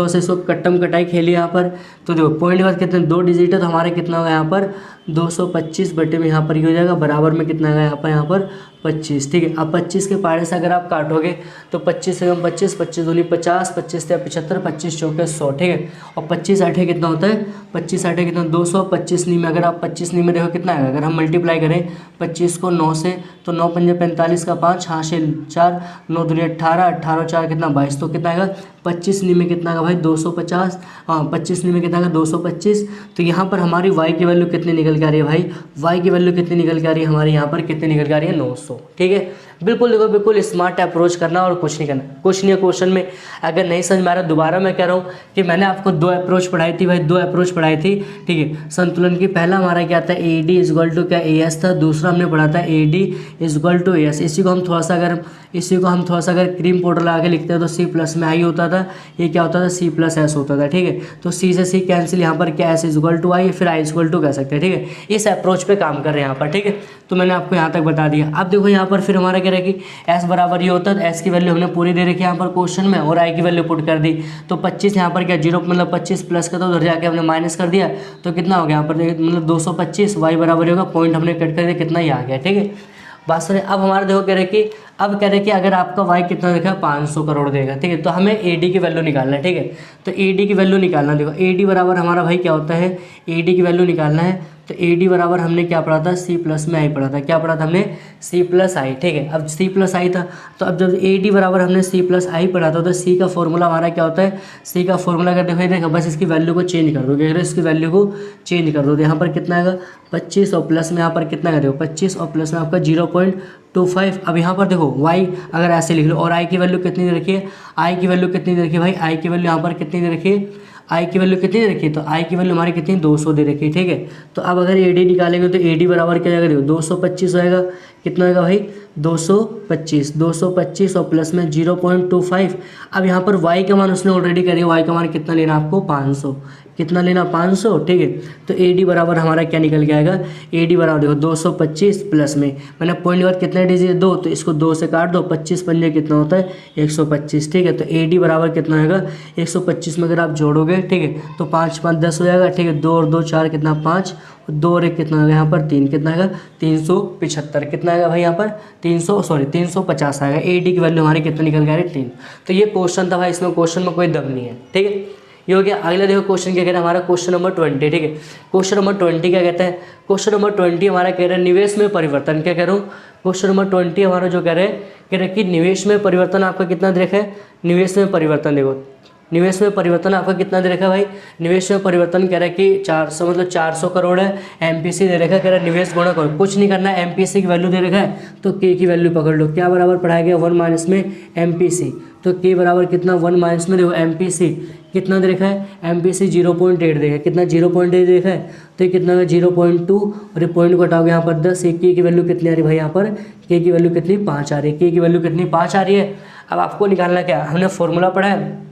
सा इसको कट्टम कटाई खेलिए यहाँ पर, तो देखो पॉइंट के बाद कितने 2 डिजिट है, तो हमारे कितना होगा यहाँ पर 225 बटे में यहाँ पर ये हो जाएगा बराबर में कितना आएगा यहाँ पर 25, ठीक है। अब 25 के पारे से अगर आप काटोगे तो 25 से 25, 25 दूनी 50, 25 से 75, 25 चौके 100, ठीक है। और 25 8 कितना होता है, 25 8 कितना 200, 25 नी में अगर आप 25 नी में देखो कितना आएगा, अगर हम मल्टीप्लाई करें 25 को 9 से तो 9 पंजे 45 का 5, हाँ से 4, 9 दूनी 18, 18 4 कितना 22, तो कितना आएगा 25 नी में कितना आएगा भाई 250, हाँ 25 नी में कितना आएगा 225। तो यहाँ पर हमारी y की वैल्यू कितनी निकल के आ रही है भाई, y की वैल्यू कितनी निकल के आ रही है हमारे यहाँ पर कितनी निकल के आ रही है 900, ठीक है। बिल्कुल देखो, बिल्कुल स्मार्ट अप्रोच करना और कुछ नहीं करना, कुछ नहीं है क्वेश्चन में। अगर नहीं समझ में आ रहा दोबारा मैं कह रहा हूँ कि मैंने आपको 2 अप्रोच पढ़ाई थी भाई, 2 अप्रोच पढ़ाई थी, ठीक है। संतुलन की पहला हमारा क्या था ए डी इजगल टू क्या ए एस था, दूसरा हमने पढ़ा था A D is equal to A S. इसी को हम थोड़ा सा अगर क्रीम पाउडर लगा के लिखते हैं तो सी प्लस में आई होता था, ये क्या होता था सी प्लस एस होता था, ठीक है। तो सी से सी कैंसिल, यहाँ पर क्या एस इजगल टू आई, फिर आई इजगल टू कह सकते हैं, ठीक है। इस अप्रोच पे काम कर रहे हैं यहाँ पर, ठीक है। तो मैंने आपको यहाँ तक बता दिया। अब देखो यहाँ पर फिर हमारा क्या है कि एस बराबर ये होता है, एस की वैल्यू हमने पूरी दे रखी है यहाँ पर क्वेश्चन में, और आई की वैल्यू पुट कर दी। तो 25 यहाँ पर क्या 0 मतलब 25 प्लस का, तो उधर जाके हमने माइनस कर दिया, तो कितना हो गया यहाँ पर मतलब 225, वाई बराबर होगा पॉइंट हमने कट कर दिया, कितना ही आ गया, ठीक है। बात सुनिए। अब हमारा देखो कह रहे कि अगर आपका वाई कितना देखा 500 करोड़ देगा, ठीक है। तो हमें ए डी की वैल्यू निकालना है, ठीक है। तो ए डी की वैल्यू निकालना, देखो ए डी बराबर हमारा भाई क्या होता है, ए डी की वैल्यू निकालना है। तो ए डी बराबर हमने क्या पढ़ा था, सी प्लस में आई पढ़ा था, क्या पढ़ा था हमने सी प्लस आई, ठीक है। अब सी प्लस आई था, तो अब जब ए डी बराबर हमने सी प्लस आई पढ़ा था, तो सी का फॉर्मूला हमारा क्या होता है, सी का फॉर्मूला अगर देखो बस इसकी वैल्यू को चेंज कर दो, अगर इसकी वैल्यू को चेंज कर दो तो यहाँ पर कितना आएगा 25 और प्लस में यहाँ पर कितना कर देखो 25 और प्लस में आपका 0.25। अब यहाँ पर देखो y अगर ऐसे लिख लो, और आई की वैल्यू कितनी दे रखी है, आई की वैल्यू कितनी दे रखी है भाई, आई की वैल्यू यहाँ पर कितनी दे रखी है, आई की वैल्यू कितनी दे रखी है, तो आई की वैल्यू हमारी कितनी 200 दे रखी है, ठीक है। तो अब अगर ए डी निकालेंगे तो ए डी बराबर क्या जाएगा, देखो 225 होएगा, कितना होएगा भाई 225 और प्लस में 0.25। अब यहाँ पर y का मान उसने ऑलरेडी करी, y का मान कितना लेना आपको 500, कितना लेना 500, ठीक है। तो ए डी बराबर हमारा क्या निकल के आएगा, ए डी बराबर देखो 225 प्लस में मैंने पॉइंट के बाद कितने डिजिट 2, तो इसको 2 से काट दो, 25 पंजे कितना होता है 125, ठीक है। तो ए डी बराबर कितना होगा 125 में अगर आप जोड़ोगे, ठीक है, तो 5 5 10 हो जाएगा, ठीक है। 2 और 2 4 कितना 5, 2 और 1 कितना आएगा यहाँ पर 3, कितना आएगा 375, कितना आएगा भाई यहाँ पर 350 आएगा। ए डी की वैल्यू हमारी कितना निकल गया 3। तो ये क्वेश्चन था भाई, इसमें क्वेश्चन में कोई दम नहीं है, ठीक है। ये हो गया। अगला देखो क्वेश्चन क्या कहता है हमारा, क्वेश्चन नंबर 20, ठीक है। क्वेश्चन नंबर 20 क्या कहता है, क्वेश्चन नंबर 20 हमारा कह रहा है निवेश में परिवर्तन, क्या कह रहा हूँ, क्वेश्चन नंबर 20 हमारा जो कह रहे हैं कि निवेश में परिवर्तन आपका कितना दे रखा है, निवेश में परिवर्तन देखो, निवेश में परिवर्तन आपका कितना दे रखा है भाई, निवेश में परिवर्तन कह रहा है कि 400 मतलब 400 करोड़ है, एमपीसी दे रखा है, कह रहा है निवेश गुणा करो, कुछ नहीं करना है, एमपीसी की वैल्यू दे रखा है तो के की वैल्यू पकड़ लो, क्या बराबर पढ़ाया गया 1 माइनस में एमपीसी, तो के बराबर कितना 1 माइनस में देखो एमपीसी कितना दे रखा है, एमपीसी 0.8 देखा, कितना 0.8 देखा है, तो ये कितना 0.2 और ये पॉइंट को हटाओगे यहाँ पर 10, के की वैल्यू कितनी आ रही है भाई, यहाँ पर के की वैल्यू कितनी 5 आ रही है, के की वैल्यू कितनी 5 आ रही है। अब आपको निकालना क्या, हमने फॉर्मूला पढ़ा है,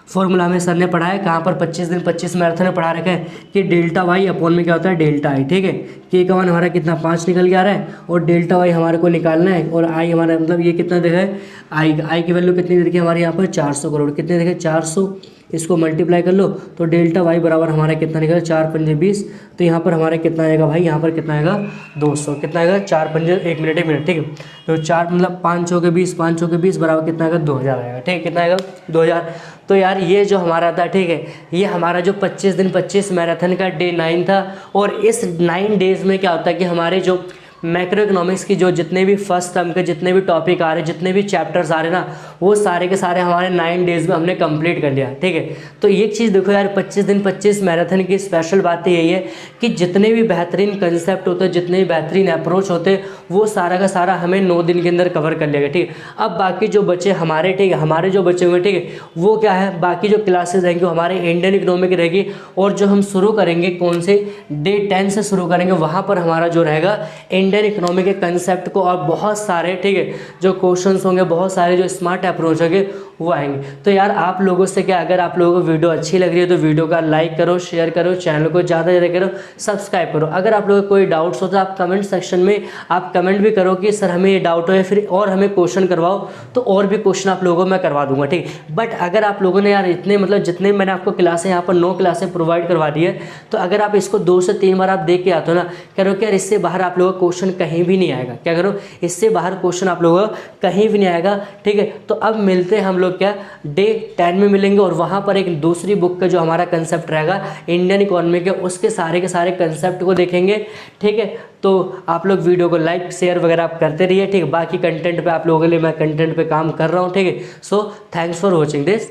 फॉर्मूला हमें सर ने पढ़ा है कहाँ पर 25 दिन 25 मैराथन में पढ़ा रखा है कि डेल्टा वाई अपॉन में क्या होता है डेल्टा आई, ठीक है। के का मान हमारा कितना 5 निकल के आ रहा है और डेल्टा वाई हमारे को निकालना है, और आई हमारा मतलब ये कितना देखा है, आई की वैल्यू कितनी देखिए हमारे यहाँ पर 400 करोड़, कितने देखे 400, इसको मल्टीप्लाई कर लो तो डेल्टा वाई बराबर हमारा कितना निकला 4 पंजे 20, तो यहाँ पर हमारा कितना आएगा भाई, यहाँ पर कितना आएगा 200, कितना आएगा 4 पंजे 1 मिनट, ठीक है। तो 4 मतलब 5 चौके 20, 5 चौके 20 बराबर कितना आएगा 2000 आएगा, ठीक है, कितना आएगा 2000। तो यार ये जो हमारा था, ठीक है, ये हमारा जो 25 दिन 25 मैराथन का डे 9 था, और इस 9 डेज़ में क्या होता है कि हमारे जो मैक्रो इकोनॉमिक्स की जो जितने भी फर्स्ट टर्म के जितने भी टॉपिक आ रहे, जितने भी चैप्टर्स आ रहे ना, वो सारे के सारे हमारे 9 डेज में हमने कंप्लीट कर लिया। ठीक है, तो एक चीज़ देखो यार, 25 दिन 25 मैराथन की स्पेशल बात यही है कि जितने भी बेहतरीन कंसेप्ट होते हैं, जितने भी बेहतरीन अप्रोच होते हैं, वो सारा का सारा हमें 9 दिन के अंदर कवर कर लिया। ठीक है, अब बाकी जो बचे हमारे, ठीक है, हमारे जो बचे हुए, ठीक है, वो क्या है, बाकी जो क्लासेस रहेंगे वो हमारे इंडियन इकोनॉमी की रहेगी, और जो हम शुरू करेंगे कौन से डे 10 से शुरू करेंगे, वहाँ पर हमारा जो रहेगा इंडियन इकोनॉमी के कंसेप्ट को और बहुत सारे, ठीक है, जो क्वेश्चंस होंगे, बहुत सारे जो स्मार्ट अप्रोच होंगे वो आएंगे। तो यार आप लोगों से क्या, अगर आप लोगों को वीडियो अच्छी लग रही है तो वीडियो का लाइक करो, शेयर करो, चैनल को ज़्यादा ज़्यादा करो, सब्सक्राइब करो। अगर आप लोगों को कोई डाउट्स हो तो आप कमेंट सेक्शन में आप कमेंट भी करो कि सर हमें ये डाउट हो, या फिर और हमें क्वेश्चन करवाओ, तो और भी क्वेश्चन आप लोगों को मैं करवा दूंगा। ठीक, बट अगर आप लोगों ने यार इतने मतलब जितने मैंने आपको क्लासें यहाँ पर 9 क्लासें प्रोवाइड करवा दी है, तो अगर आप इसको 2 से 3 बार आप देख के आते हो ना, करो कि यार इससे बाहर आप लोगों का क्वेश्चन कहीं भी नहीं आएगा। क्या करो, इससे बाहर क्वेश्चन आप लोगों का कहीं भी नहीं आएगा। ठीक है, तो अब मिलते हैं हम लोग क्या डे 10 में मिलेंगे, और वहाँ पर एक दूसरी बुक का जो हमारा कंसेप्ट रहेगा इंडियन इकोनॉमी के, उसके सारे के सारे कंसेप्ट को देखेंगे। ठीक है, तो आप लोग वीडियो को लाइक शेयर वगैरह आप करते रहिए। ठीक है, बाकी कंटेंट पे आप लोगों के लिए मैं कंटेंट पे काम कर रहा हूँ। ठीक है, so thanks for watching this.